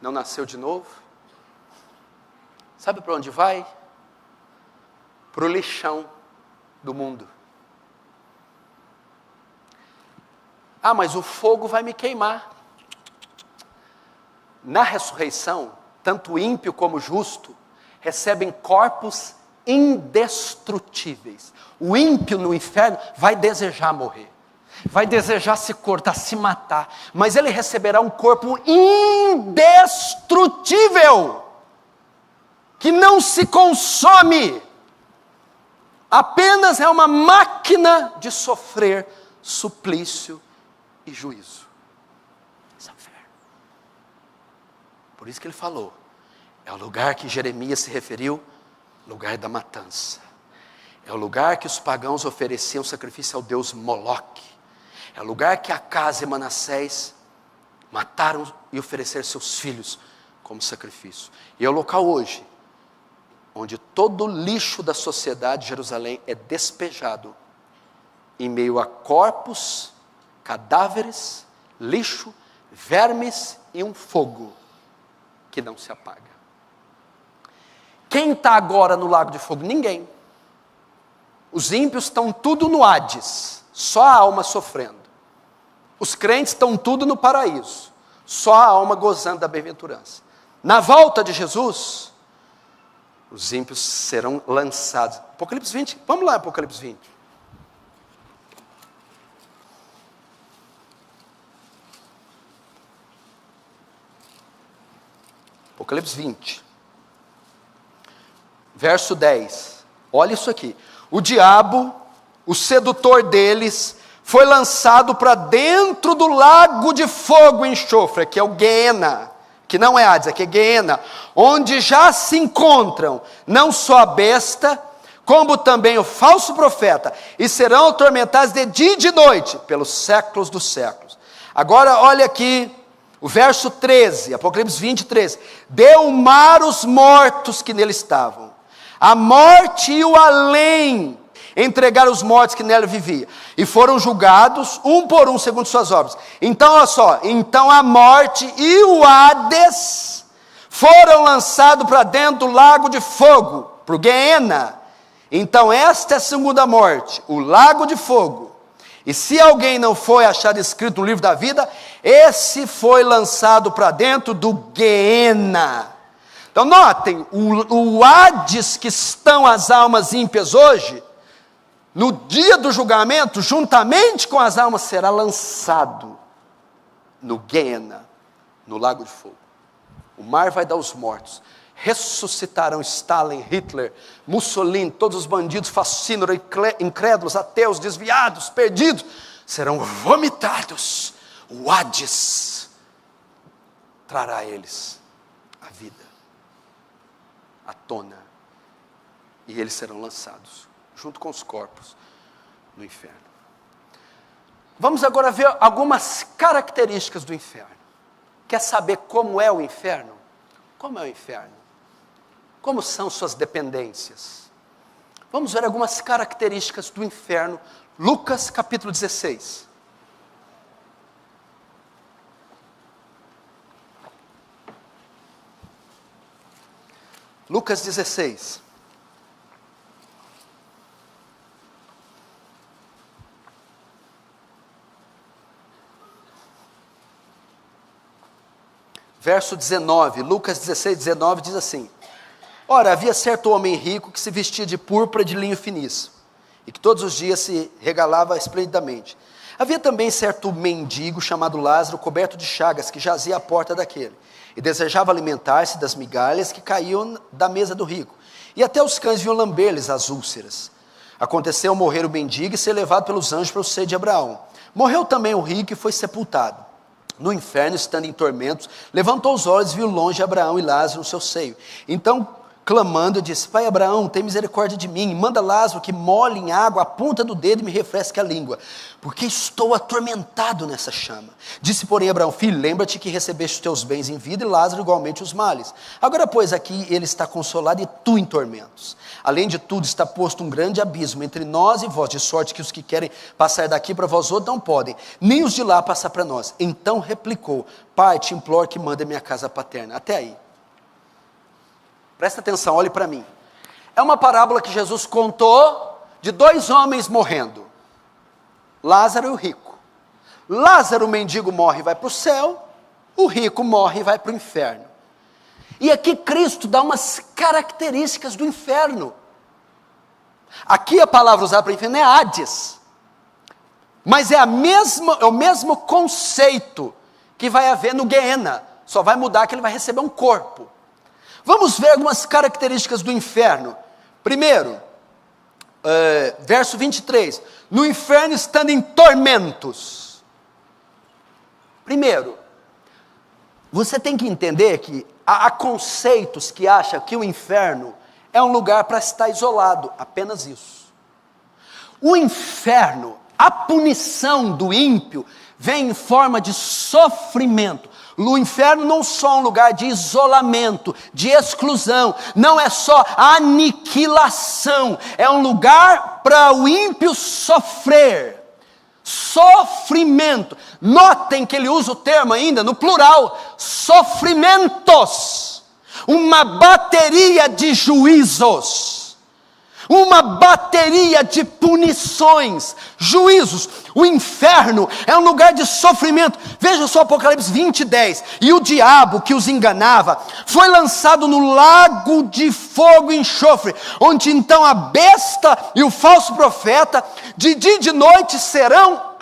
Não nasceu de novo? Sabe para onde vai? Para o lixão do mundo. Ah, mas o fogo vai me queimar. Na ressurreição, tanto o ímpio como o justo recebem corpos indestrutíveis. O ímpio no inferno vai desejar morrer, vai desejar se cortar, se matar, mas ele receberá um corpo indestrutível, que não se consome, apenas é uma máquina de sofrer suplício e juízo. Por isso que ele falou, é o lugar que Jeremias se referiu, lugar da matança. É o lugar que os pagãos ofereciam sacrifício ao deus Moloque. É o lugar que Acás e Manassés mataram e ofereceram seus filhos como sacrifício. E é o local hoje, onde todo o lixo da sociedade de Jerusalém é despejado, em meio a corpos, cadáveres, lixo, vermes e um fogo que não se apaga. Quem está agora no lago de fogo? Ninguém. Os ímpios estão tudo no Hades, só a alma sofrendo. Os crentes estão tudo no paraíso, só a alma gozando da bem-aventurança. Na volta de Jesus, os ímpios serão lançados. Apocalipse 20, vamos lá, Apocalipse 20. Apocalipse 20, verso 10. Olha isso aqui. O diabo, o sedutor deles, foi lançado para dentro do lago de fogo e enxofre, que é o Guiena, que não é Hades, aqui é Guiena, onde já se encontram não só a besta, como também o falso profeta, e serão atormentados de dia e de noite, pelos séculos dos séculos. Agora olha aqui, o verso 13, Apocalipse 20, 13. Deu o mar os mortos que nele estavam, a morte e o além entregaram os mortos que nela viviam, e foram julgados, um por um, segundo suas obras. Então, olha só, então a morte e o Hades foram lançados para dentro do lago de fogo, para o Guiena. Então esta é a segunda morte, o lago de fogo. E se alguém não foi achado escrito no livro da vida, esse foi lançado para dentro do Guiena. Então notem, o Hades que estão as almas ímpias hoje, no dia do julgamento, juntamente com as almas, será lançado no Guiena, no lago de fogo. O mar vai dar os mortos. Ressuscitarão Stalin, Hitler, Mussolini, todos os bandidos, fascínoros, incrédulos, ateus, desviados, perdidos, serão vomitados. O Hades trará a eles a vida, à tona, e eles serão lançados junto com os corpos no inferno. Vamos agora ver algumas características do inferno. Quer saber como é o inferno? Como é o inferno? Como são suas dependências? Vamos ver algumas características do inferno. Lucas capítulo 16. Lucas 16. Verso 19, Lucas 16, 19 diz assim: Ora, havia certo homem rico que se vestia de púrpura de linho finíssimo, e que todos os dias se regalava esplendidamente. Havia também certo mendigo chamado Lázaro, coberto de chagas, que jazia à porta daquele, e desejava alimentar-se das migalhas que caíam da mesa do rico, e até os cães vinham lamber-lhes as úlceras. Aconteceu morrer o mendigo e ser levado pelos anjos para o seio de Abraão. Morreu também o rico e foi sepultado. No inferno, estando em tormentos, levantou os olhos e viu longe Abraão e Lázaro no seu seio. Então, clamando, disse: Pai Abraão, tem misericórdia de mim, manda Lázaro que molhe em água a ponta do dedo e me refresque a língua, porque estou atormentado nessa chama. Disse, porém, Abraão: Filho, lembra-te que recebeste os teus bens em vida e Lázaro igualmente os males. Agora, pois, aqui ele está consolado e tu em tormentos. Além de tudo, está posto um grande abismo entre nós e vós, de sorte que os que querem passar daqui para vós outros não podem, nem os de lá passar para nós. Então replicou: Pai, te imploro que manda minha casa paterna. Até aí. Presta atenção, olhe para mim. É uma parábola que Jesus contou de dois homens morrendo. Lázaro e o rico. Lázaro, o mendigo, morre e vai para o céu. O rico morre e vai para o inferno. E aqui Cristo dá umas características do inferno. Aqui a palavra usada para o inferno é Hades. Mas é o mesmo conceito que vai haver no Guiena. Só vai mudar que ele vai receber um corpo. Vamos ver algumas características do inferno. Primeiro, verso 23. No inferno estando em tormentos. Primeiro, você tem que entender que há conceitos que acham que o inferno é um lugar para estar isolado. Apenas isso. O inferno, a punição do ímpio, vem em forma de sofrimento. O inferno não é só um lugar de isolamento, de exclusão, não é só aniquilação, é um lugar para o ímpio sofrer, sofrimento. Notem que ele usa o termo ainda no plural, sofrimentos, uma bateria de juízos. Uma bateria de punições, juízos. O inferno é um lugar de sofrimento. Veja só Apocalipse 20, 10. E o diabo que os enganava foi lançado no lago de fogo e enxofre, onde então a besta e o falso profeta de dia e de noite serão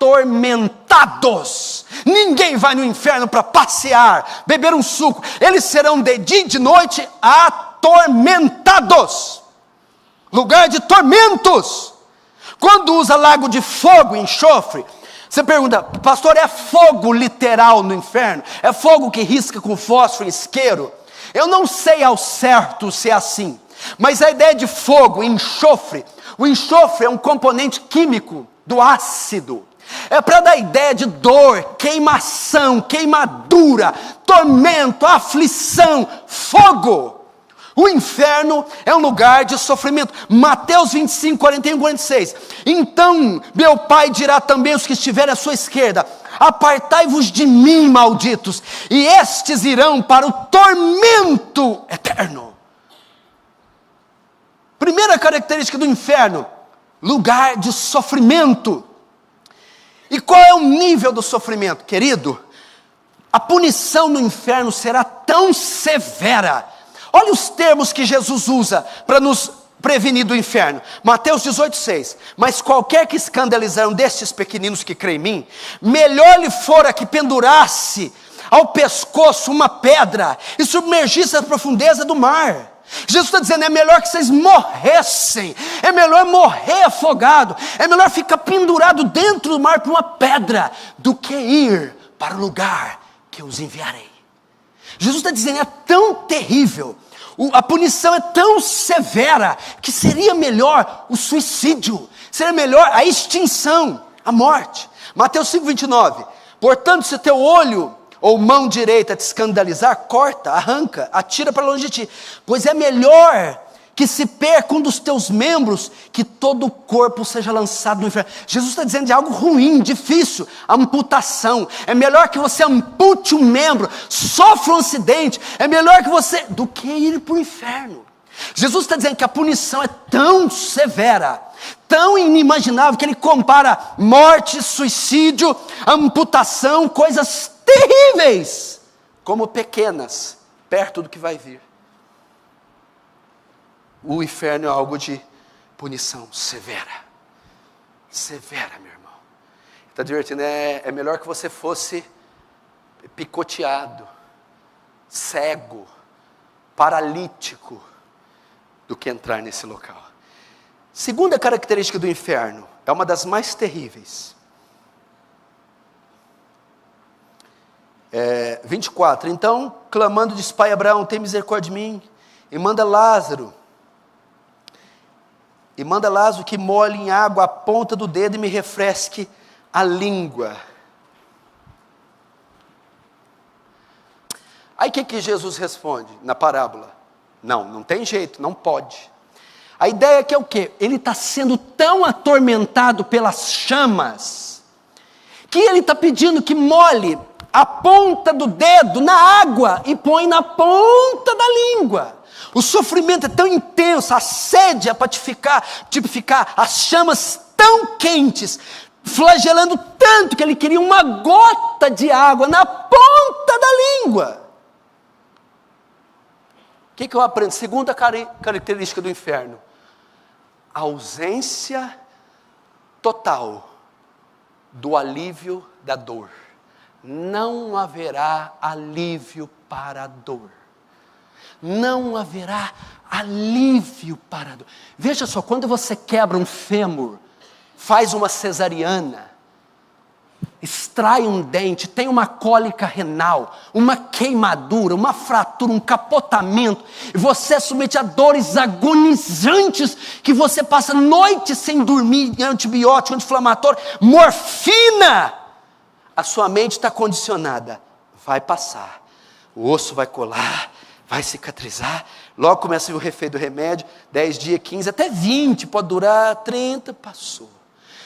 atormentados. Ninguém vai no inferno para passear, beber um suco. Eles serão de dia e de noite atormentados. Lugar de tormentos. Quando usa lago de fogo, enxofre, você pergunta, pastor, é fogo literal no inferno? É fogo que risca com fósforo e isqueiro? Eu não sei ao certo se é assim, mas a ideia de fogo, enxofre, o enxofre é um componente químico do ácido. É para dar ideia de dor, queimação, queimadura, tormento, aflição, fogo. O inferno é um lugar de sofrimento. Mateus 25, 41, 46. Então meu Pai dirá também aos que estiverem à sua esquerda: apartai-vos de mim, malditos, e estes irão para o tormento eterno. Primeira característica do inferno: lugar de sofrimento. E qual é o nível do sofrimento, querido? A punição no inferno será tão severa. Olha os termos que Jesus usa para nos prevenir do inferno. Mateus 18, 6. Mas qualquer que escandalizar um destes pequeninos que crê em mim, melhor lhe fora que pendurasse ao pescoço uma pedra e submergisse a profundeza do mar. Jesus está dizendo, é melhor que vocês morressem, é melhor morrer afogado, é melhor ficar pendurado dentro do mar por uma pedra, do que ir para o lugar que eu os enviarei. Jesus está dizendo, é tão terrível, a punição é tão severa, que seria melhor o suicídio, seria melhor a extinção, a morte. Mateus 5, 29. Portanto, se teu olho ou mão direita te escandalizar, corta, arranca, atira para longe de ti, pois é melhor que se perca um dos teus membros, que todo o corpo seja lançado no inferno. Jesus está dizendo de algo ruim, difícil, amputação. É melhor que você ampute um membro, sofra um acidente, é melhor que você, do que ir para o inferno. Jesus está dizendo que a punição é tão severa, tão inimaginável, que ele compara morte, suicídio, amputação, coisas terríveis, como pequenas, perto do que vai vir. O inferno é algo de punição severa. Severa, meu irmão. Está divertindo, é melhor que você fosse picoteado, cego, paralítico, do que entrar nesse local. Segunda característica do inferno, é uma das mais terríveis. 24. Então, clamando, disse: Pai Abraão, tem misericórdia de mim, e manda Lázaro que molhe em água a ponta do dedo e me refresque a língua. Aí o que Jesus responde na parábola? Não tem jeito, não pode. A ideia é que é o quê? Ele está sendo tão atormentado pelas chamas, que ele está pedindo que molhe a ponta do dedo na água e põe na ponta da língua. O sofrimento é tão intenso, a sede é para tipificar as chamas tão quentes, flagelando tanto que ele queria uma gota de água na ponta da língua. O que eu aprendo? Segunda característica do inferno: a ausência total do alívio da dor. Não haverá alívio para a dor. Não haverá alívio para a dor. Veja só, quando você quebra um fêmur, faz uma cesariana, extrai um dente, tem uma cólica renal, uma queimadura, uma fratura, um capotamento, e você é submetido a dores agonizantes, que você passa noites sem dormir, antibiótico, anti-inflamatório, morfina, a sua mente está condicionada, vai passar, o osso vai colar, vai cicatrizar, logo começa o efeito do remédio, 10 dias, 15, até 20, pode durar 30, passou.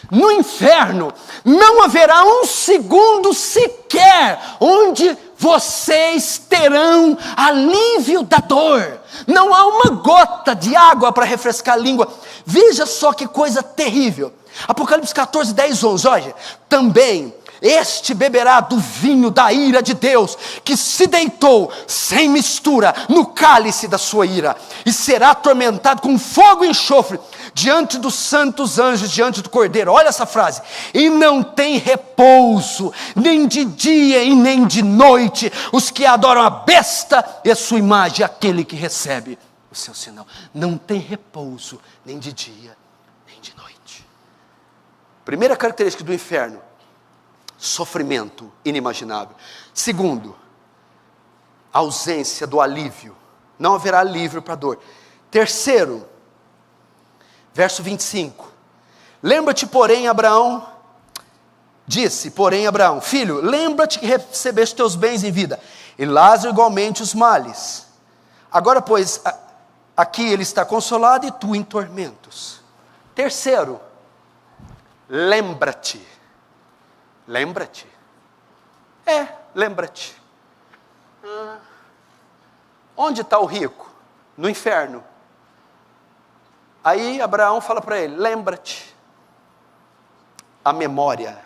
No inferno, não haverá um segundo sequer, onde vocês terão alívio da dor. Não há uma gota de água para refrescar a língua. Veja só que coisa terrível. Apocalipse 14, 10, 11, olha. Também este beberá do vinho da ira de Deus, que se deitou sem mistura no cálice da sua ira, e será atormentado com fogo e enxofre diante dos santos anjos, diante do Cordeiro. Olha essa frase: e não tem repouso, nem de dia e nem de noite, os que adoram a besta e a sua imagem, aquele que recebe o seu sinal. Não tem repouso, nem de dia, nem de noite. Primeira característica do inferno: sofrimento inimaginável. Segundo, ausência do alívio. Não haverá alívio para a dor. Terceiro, verso 25. Lembra-te, porém, Abraão, disse, porém, Abraão, filho, lembra-te que recebeste teus bens em vida, e Lázaro igualmente os males. Agora, pois, aqui ele está consolado e tu em tormentos. Terceiro, lembra-te. Lembra-te. Lembra-te. Onde está o rico? No inferno. Aí Abraão fala para ele: lembra-te, a memória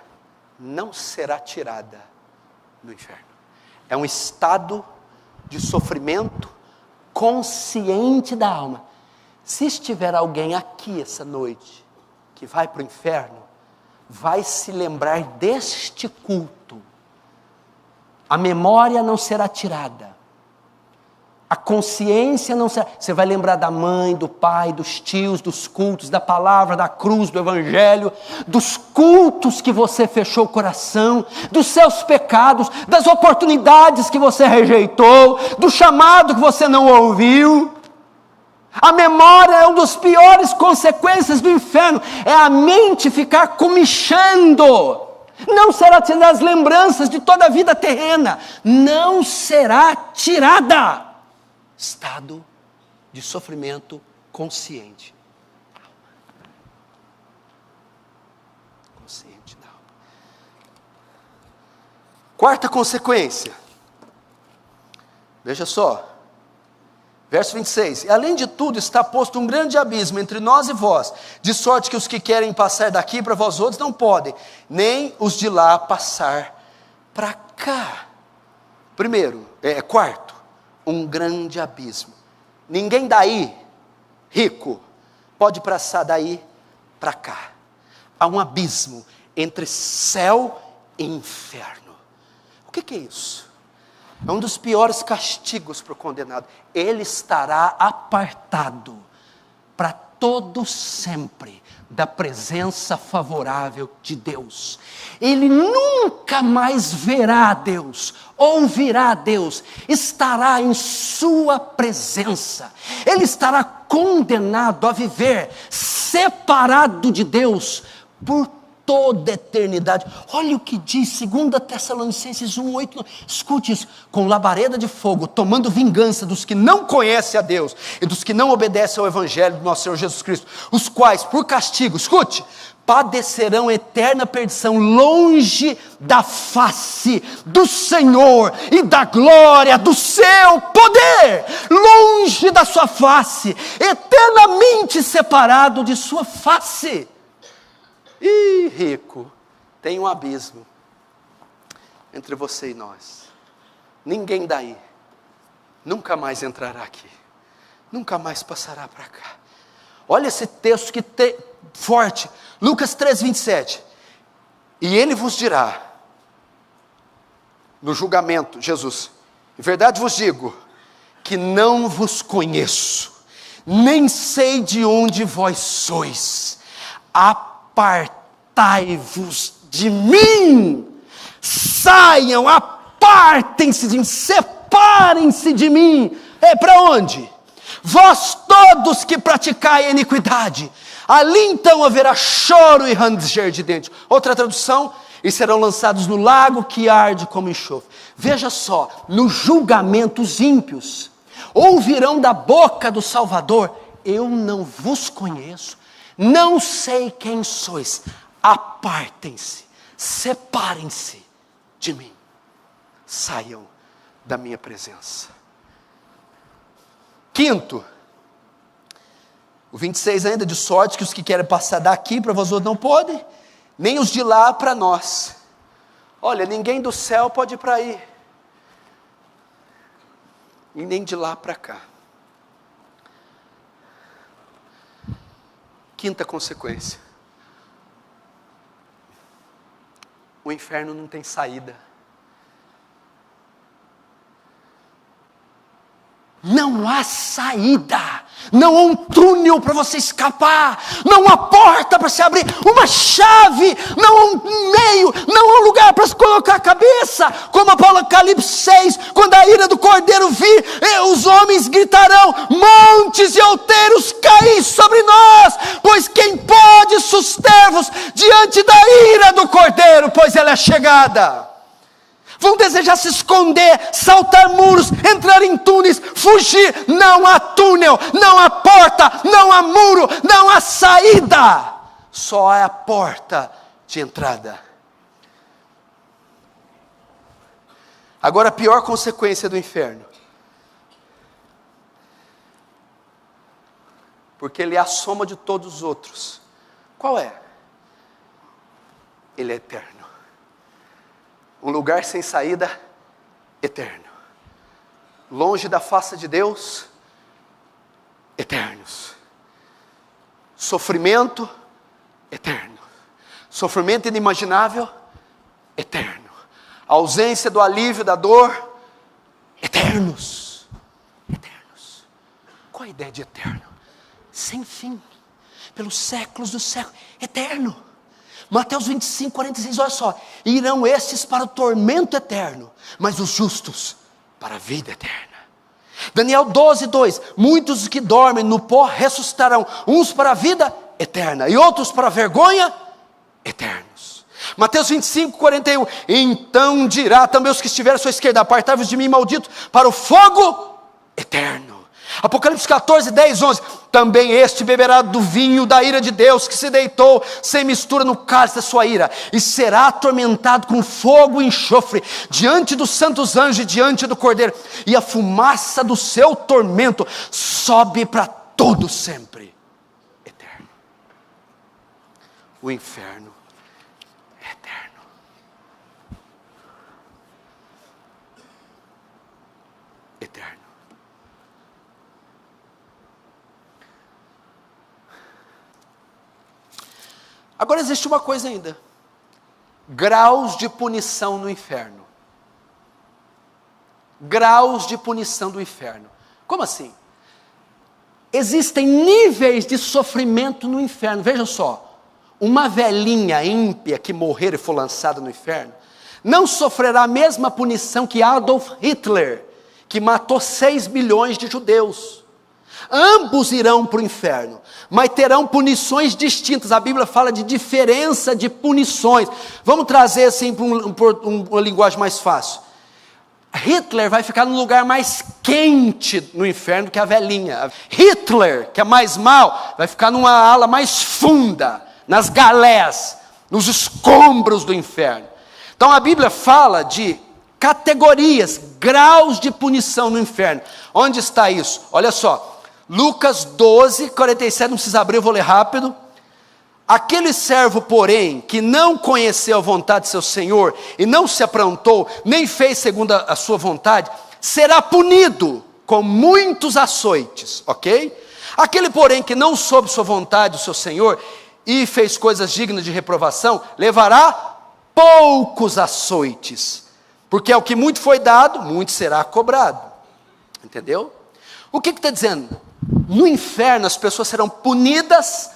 não será tirada no inferno. É um estado de sofrimento consciente da alma. Se estiver alguém aqui essa noite que vai para o inferno, vai se lembrar deste culto. A memória não será tirada. A consciência não será. Você vai lembrar da mãe, do pai, dos tios, dos cultos, da palavra, da cruz, do evangelho, dos cultos que você fechou o coração, dos seus pecados, das oportunidades que você rejeitou, do chamado que você não ouviu. A memória é uma das piores consequências do inferno. É a mente ficar comichando. Não será tirada as lembranças de toda a vida terrena. Não será tirada. Estado de sofrimento consciente. Consciente da alma. Quarta consequência. Veja só. Verso 26. E além de tudo está posto um grande abismo entre nós e vós, de sorte que os que querem passar daqui para vós outros não podem, nem os de lá passar para cá. Quarto, um grande abismo. Ninguém daí, rico, pode passar daí para cá. Há um abismo entre céu e inferno. O que é isso? É um dos piores castigos para o condenado. Ele estará apartado para todo sempre da presença favorável de Deus. Ele nunca mais verá a Deus, ouvirá a Deus, estará em sua presença. Ele estará condenado a viver separado de Deus por toda a eternidade. Olha o que diz 2 Tessalonicenses 1:8. Escute isso: com labareda de fogo, tomando vingança dos que não conhecem a Deus e dos que não obedecem ao evangelho do nosso Senhor Jesus Cristo, os quais por castigo, escute, padecerão eterna perdição longe da face do Senhor e da glória do seu poder, longe da sua face, eternamente separado de sua face. E rico, tem um abismo entre você e nós. Ninguém daí nunca mais entrará aqui, nunca mais passará para cá. Olha esse texto que forte, Lucas 3:27. E ele vos dirá no julgamento, Jesus: em verdade vos digo que não vos conheço, nem sei de onde vós sois. Apartai-vos de mim, saiam, apartem-se de mim, separem-se de mim. Para onde? Vós todos que praticai a iniquidade, ali então haverá choro e ranger de dentes. Outra tradução: e serão lançados no lago que arde como enxofre. Veja só, no julgamento os ímpios ouvirão da boca do Salvador: eu não vos conheço, não sei quem sois, apartem-se, separem-se de mim, saiam da minha presença. Quinto, o 26 ainda: de sorte que os que querem passar daqui para vós outros não podem, nem os de lá para nós. Olha, ninguém do céu pode ir para aí, e nem de lá para cá. Quinta consequência: o inferno não tem saída. Não há saída, não há um túnel para você escapar, não há porta para se abrir, uma chave, não há um meio, não há um lugar para se colocar a cabeça, como Apocalipse 6, quando a ira do Cordeiro vir, os homens gritarão: montes e outeiros caí sobre nós, pois quem pode suster-vos diante da ira do Cordeiro, pois ela é chegada. Vão desejar se esconder, saltar muros, entrar em túneis, fugir. Não há túnel, não há porta, não há muro, não há saída. Só há a porta de entrada. Agora, a pior consequência do inferno. Porque ele é a soma de todos os outros. Qual é? Ele é eterno. Um lugar sem saída, eterno. Longe da face de Deus, eternos. Sofrimento, eterno. Sofrimento inimaginável, eterno. Ausência do alívio, da dor, eternos. Eternos. Qual a ideia de eterno? Sem fim. Pelos séculos dos séculos, eterno. Mateus 25, 46, olha só: irão estes para o tormento eterno, mas os justos para a vida eterna. Daniel 12, 2, muitos que dormem no pó ressuscitarão, uns para a vida eterna, e outros para a vergonha eternos. Mateus 25, 41, então dirá também os que estiverem à sua esquerda: apartai-vos de mim, maldito, para o fogo eterno. Apocalipse 14, 10, 11, também este beberá do vinho da ira de Deus, que se deitou sem mistura no cálice da sua ira, e será atormentado com fogo e enxofre, diante dos santos anjos e diante do Cordeiro, e a fumaça do seu tormento sobe para todo sempre, eterno. O inferno é eterno. Eterno. Agora existe uma coisa ainda: graus de punição no inferno. Graus de punição do inferno. Como assim? Existem níveis de sofrimento no inferno. Vejam só: uma velhinha ímpia que morrer e for lançada no inferno não sofrerá a mesma punição que Adolf Hitler, que matou 6 milhões de judeus. Ambos irão para o inferno, mas terão punições distintas. A Bíblia fala de diferença de punições. Vamos trazer assim para uma linguagem mais fácil. Hitler vai ficar no lugar mais quente no inferno que a velhinha. Hitler, que é mais mau, vai ficar numa ala mais funda, nas galés, nos escombros do inferno. Então a Bíblia fala de categorias, graus de punição no inferno. Onde está isso? Olha só. Lucas 12, 47, não precisa abrir, eu vou ler rápido. Aquele servo, porém, que não conheceu a vontade de seu senhor, e não se aprontou, nem fez segundo a sua vontade, será punido com muitos açoites, ok? Aquele, porém, que não soube sua vontade do seu senhor, e fez coisas dignas de reprovação, levará poucos açoites, porque ao que muito foi dado, muito será cobrado. Entendeu? O que está dizendo? No inferno as pessoas serão punidas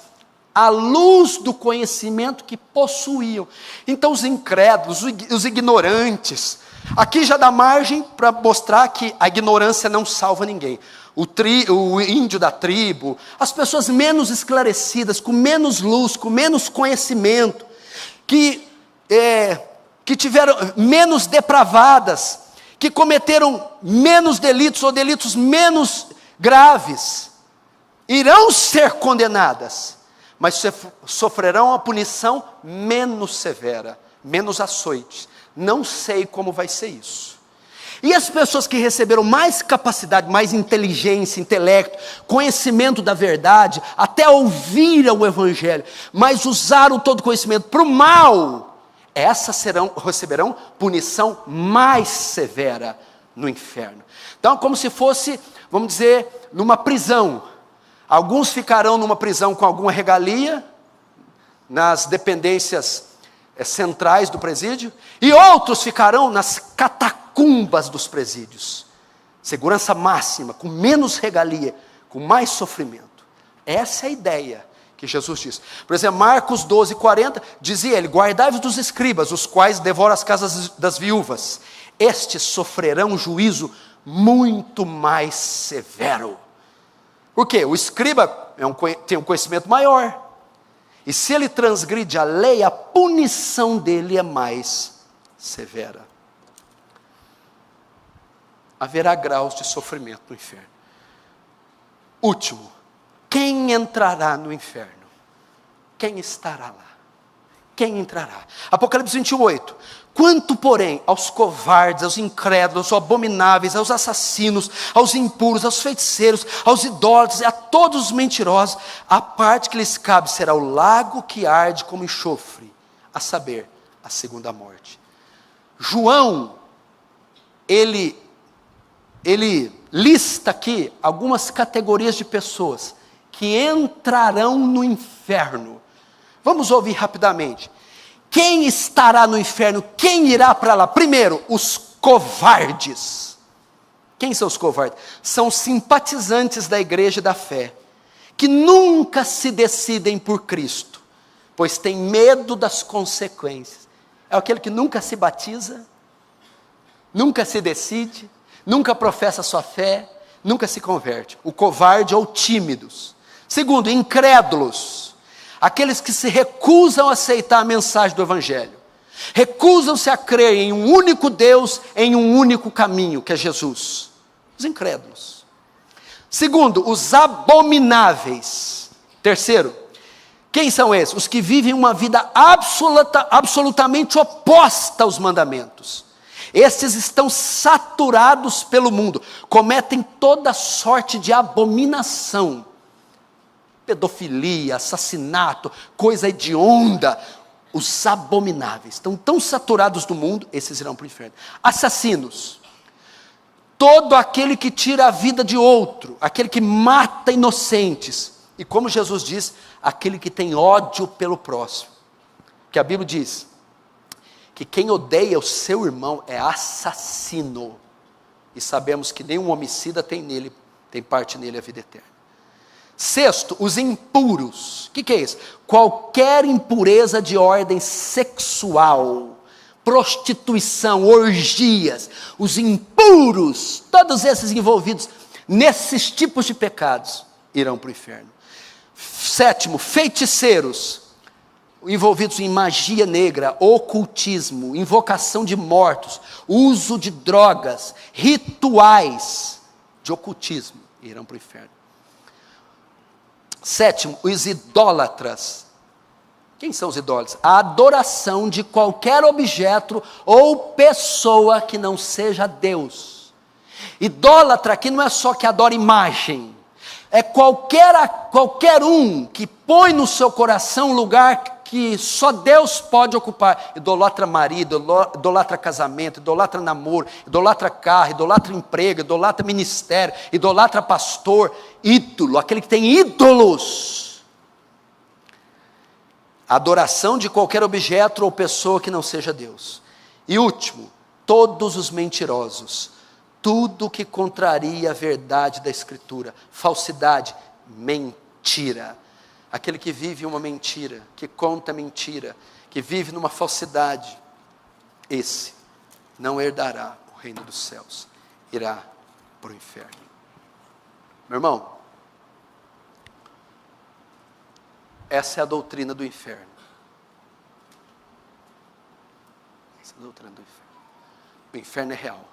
à luz do conhecimento que possuíam. Então os incrédulos, os ignorantes, aqui já dá margem para mostrar que a ignorância não salva ninguém. O índio da tribo, as pessoas menos esclarecidas, com menos luz, com menos conhecimento, que tiveram menos depravadas, que cometeram menos delitos ou delitos menos graves, irão ser condenadas, mas sofrerão a punição menos severa, menos açoites. Não sei como vai ser isso. E as pessoas que receberam mais capacidade, mais inteligência, intelecto, conhecimento da verdade, até ouviram o Evangelho, mas usaram todo o conhecimento para o mal, essas receberão punição mais severa no inferno. Então, como se fosse, vamos dizer, numa prisão. Alguns ficarão numa prisão com alguma regalia, nas dependências centrais do presídio, e outros ficarão nas catacumbas dos presídios. Segurança máxima, com menos regalia, com mais sofrimento. Essa é a ideia que Jesus diz. Por exemplo, Marcos 12:40, dizia ele: guardai-vos dos escribas, os quais devoram as casas das viúvas. Estes sofrerão juízo muito mais severo. Por quê? O escriba tem um conhecimento maior. E se ele transgride a lei, a punição dele é mais severa. Haverá graus de sofrimento no inferno. Último, quem entrará no inferno? Quem estará lá? Quem entrará? Apocalipse 21:8. Quanto, porém, aos covardes, aos incrédulos, aos abomináveis, aos assassinos, aos impuros, aos feiticeiros, aos idólatras e a todos os mentirosos, a parte que lhes cabe será o lago que arde como enxofre, a saber, a segunda morte. João, ele lista aqui algumas categorias de pessoas que entrarão no inferno. Vamos ouvir rapidamente. Quem estará no inferno? Quem irá para lá? Primeiro, os covardes. Quem são os covardes? São simpatizantes da igreja e da fé, que nunca se decidem por Cristo, pois têm medo das consequências. É aquele que nunca se batiza, nunca se decide, nunca professa sua fé, nunca se converte. O covarde ou tímidos. Segundo, incrédulos. Aqueles que se recusam a aceitar a mensagem do Evangelho. Recusam-se a crer em um único Deus, em um único caminho, que é Jesus. Os incrédulos. Segundo, os abomináveis. Terceiro, quem são esses? Os que vivem uma vida absolutamente oposta aos mandamentos. Estes estão saturados pelo mundo, cometem toda sorte de abominação. Pedofilia, assassinato, coisa hedionda. Os abomináveis estão tão saturados do mundo, esses irão para o inferno. Assassinos, todo aquele que tira a vida de outro, aquele que mata inocentes, e como Jesus diz, aquele que tem ódio pelo próximo, que a Bíblia diz, que quem odeia o seu irmão é assassino, e sabemos que nenhum homicida tem parte nele a vida eterna. Sexto, os impuros. O que é isso? Qualquer impureza de ordem sexual, prostituição, orgias, os impuros, todos esses envolvidos nesses tipos de pecados, irão para o inferno. Sétimo, feiticeiros, envolvidos em magia negra, ocultismo, invocação de mortos, uso de drogas, rituais de ocultismo, irão para o inferno. Sétimo, os idólatras. Quem são os idólatras? A adoração de qualquer objeto ou pessoa que não seja Deus. Idólatra aqui não é só que adora imagem, é qualquer um que põe no seu coração um lugar que só Deus pode ocupar. Idolatra marido, idolatra casamento, idolatra namoro, idolatra carro, idolatra emprego, idolatra ministério, idolatra pastor, ídolo, aquele que tem ídolos. Adoração de qualquer objeto ou pessoa que não seja Deus. E último, todos os mentirosos. Tudo que contraria a verdade da Escritura. Falsidade, mentira. Aquele que vive uma mentira, que conta mentira, que vive numa falsidade, esse não herdará o reino dos céus, irá para o inferno. Meu irmão, essa é a doutrina do inferno. Essa é a doutrina do inferno. O inferno é real.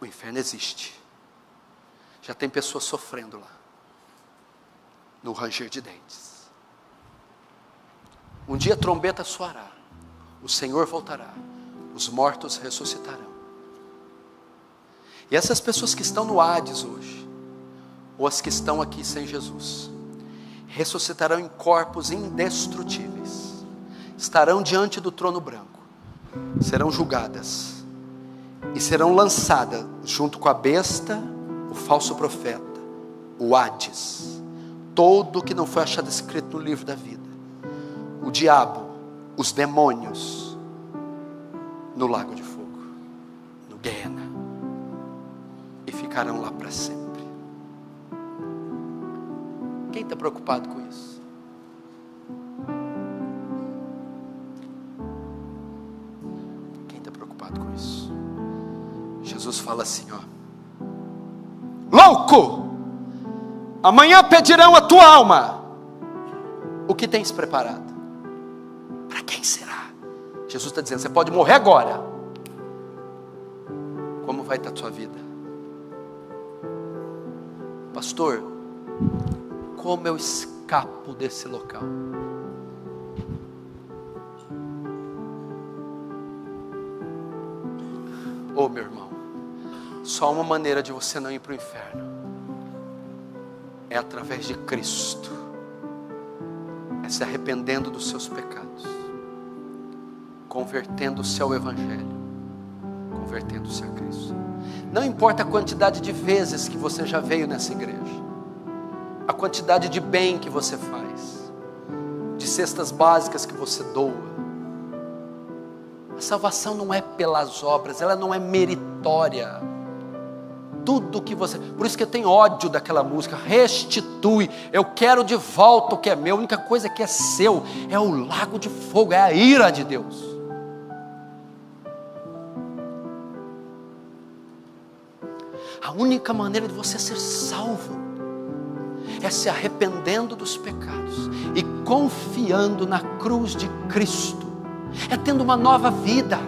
O inferno existe. Já tem pessoas sofrendo lá, no ranger de dentes. Um dia a trombeta soará, o Senhor voltará, os mortos ressuscitarão. E essas pessoas que estão no Hades hoje, ou as que estão aqui sem Jesus, ressuscitarão em corpos indestrutíveis, estarão diante do trono branco, serão julgadas, e serão lançadas junto com a besta, o falso profeta, o Hades, todo que não foi achado escrito no livro da vida, o diabo, os demônios, no lago de fogo, no Guiena, e ficarão lá para sempre. Quem está preocupado com isso? Quem está preocupado com isso? Jesus fala assim, ó: louco! Amanhã pedirão a tua alma. O que tens preparado? Para quem será? Jesus está dizendo, você pode morrer agora. Como vai estar a tua vida? Pastor, como eu escapo desse local? Oh, meu irmão, só uma maneira de você não ir para o inferno é através de Cristo, é se arrependendo dos seus pecados, convertendo-se ao Evangelho, convertendo-se a Cristo. Não importa a quantidade de vezes que você já veio nessa igreja, a quantidade de bem que você faz, de cestas básicas que você doa. A salvação não é pelas obras, ela não é meritória. Tudo que você... Por isso que eu tenho ódio daquela música, restitui, eu quero de volta o que é meu. A única coisa que é seu é o lago de fogo, é a ira de Deus. A única maneira de você ser salvo é se arrependendo dos pecados e confiando na cruz de Cristo, é tendo uma nova vida,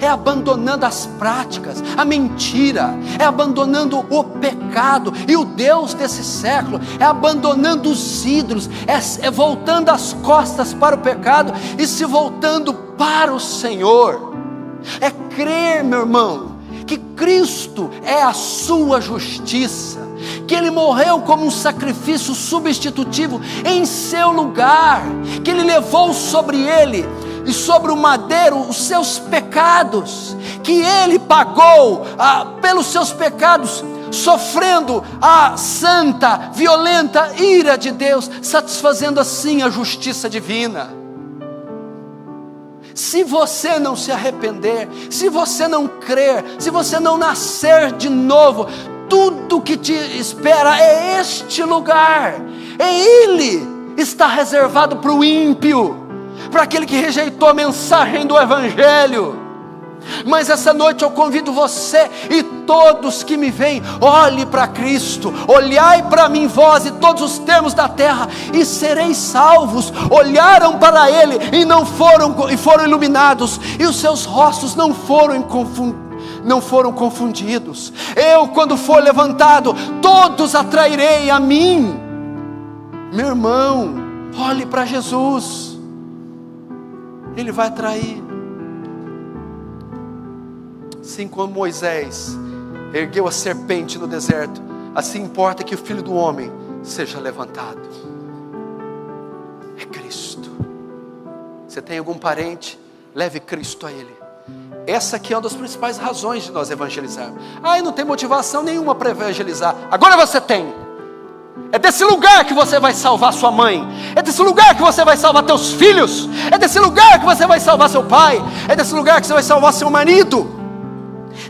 é abandonando as práticas, a mentira, é abandonando o pecado e o Deus desse século, é abandonando os ídolos, é voltando as costas para o pecado e se voltando para o Senhor. É crer, meu irmão, que Cristo é a sua justiça, que Ele morreu como um sacrifício substitutivo em seu lugar, que Ele levou sobre Ele e sobre o madeiro os seus pecados, que Ele pagou pelos seus pecados, sofrendo a santa, violenta ira de Deus, satisfazendo assim a justiça divina. Se você não se arrepender, se você não crer, se você não nascer de novo, tudo que te espera é este lugar, Ele está reservado para o ímpio, para aquele que rejeitou a mensagem do Evangelho. Mas essa noite eu convido você e todos que me veem, olhe para Cristo, olhai para mim vós e todos os termos da terra, e sereis salvos. Olharam para Ele e foram iluminados, e os seus rostos não foram confundidos. Eu, quando for levantado, todos atrairei a mim. Meu irmão, olhe para Jesus, Ele vai atrair. Assim como Moisés ergueu a serpente no deserto, assim importa que o Filho do Homem seja levantado. É Cristo. Você tem algum parente? Leve Cristo a Ele. Essa aqui é uma das principais razões de nós evangelizarmos. Eu não tenho motivação nenhuma para evangelizar. Agora você tem. É desse lugar que você vai salvar sua mãe, é desse lugar que você vai salvar teus filhos, é desse lugar que você vai salvar seu pai, é desse lugar que você vai salvar seu marido.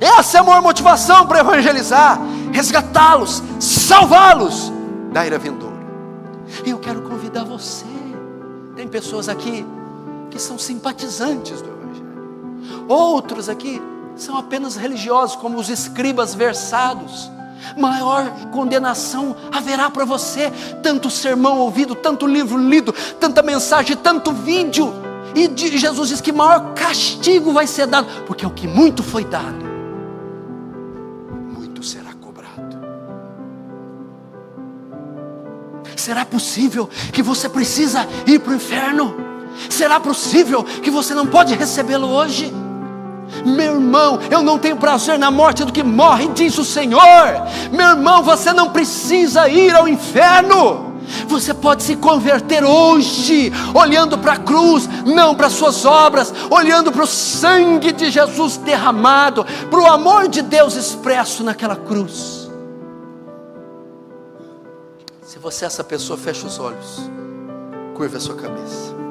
Essa é a maior motivação para evangelizar, resgatá-los, salvá-los da ira vindoura. E eu quero convidar você. Tem pessoas aqui que são simpatizantes do Evangelho, outros aqui são apenas religiosos, como os escribas versados. Maior condenação haverá para você, tanto sermão ouvido, tanto livro lido, tanta mensagem, tanto vídeo. E Jesus diz que maior castigo vai ser dado, porque o que muito foi dado, muito será cobrado. Será possível que você precisa ir para o inferno? Será possível que você não pode recebê-lo hoje? Meu irmão, eu não tenho prazer na morte do que morre, diz o Senhor. Meu irmão, você não precisa ir ao inferno. Você pode se converter hoje, olhando para a cruz, não para as suas obras, olhando para o sangue de Jesus derramado, para o amor de Deus expresso naquela cruz. Se você é essa pessoa, feche os olhos, curva a sua cabeça.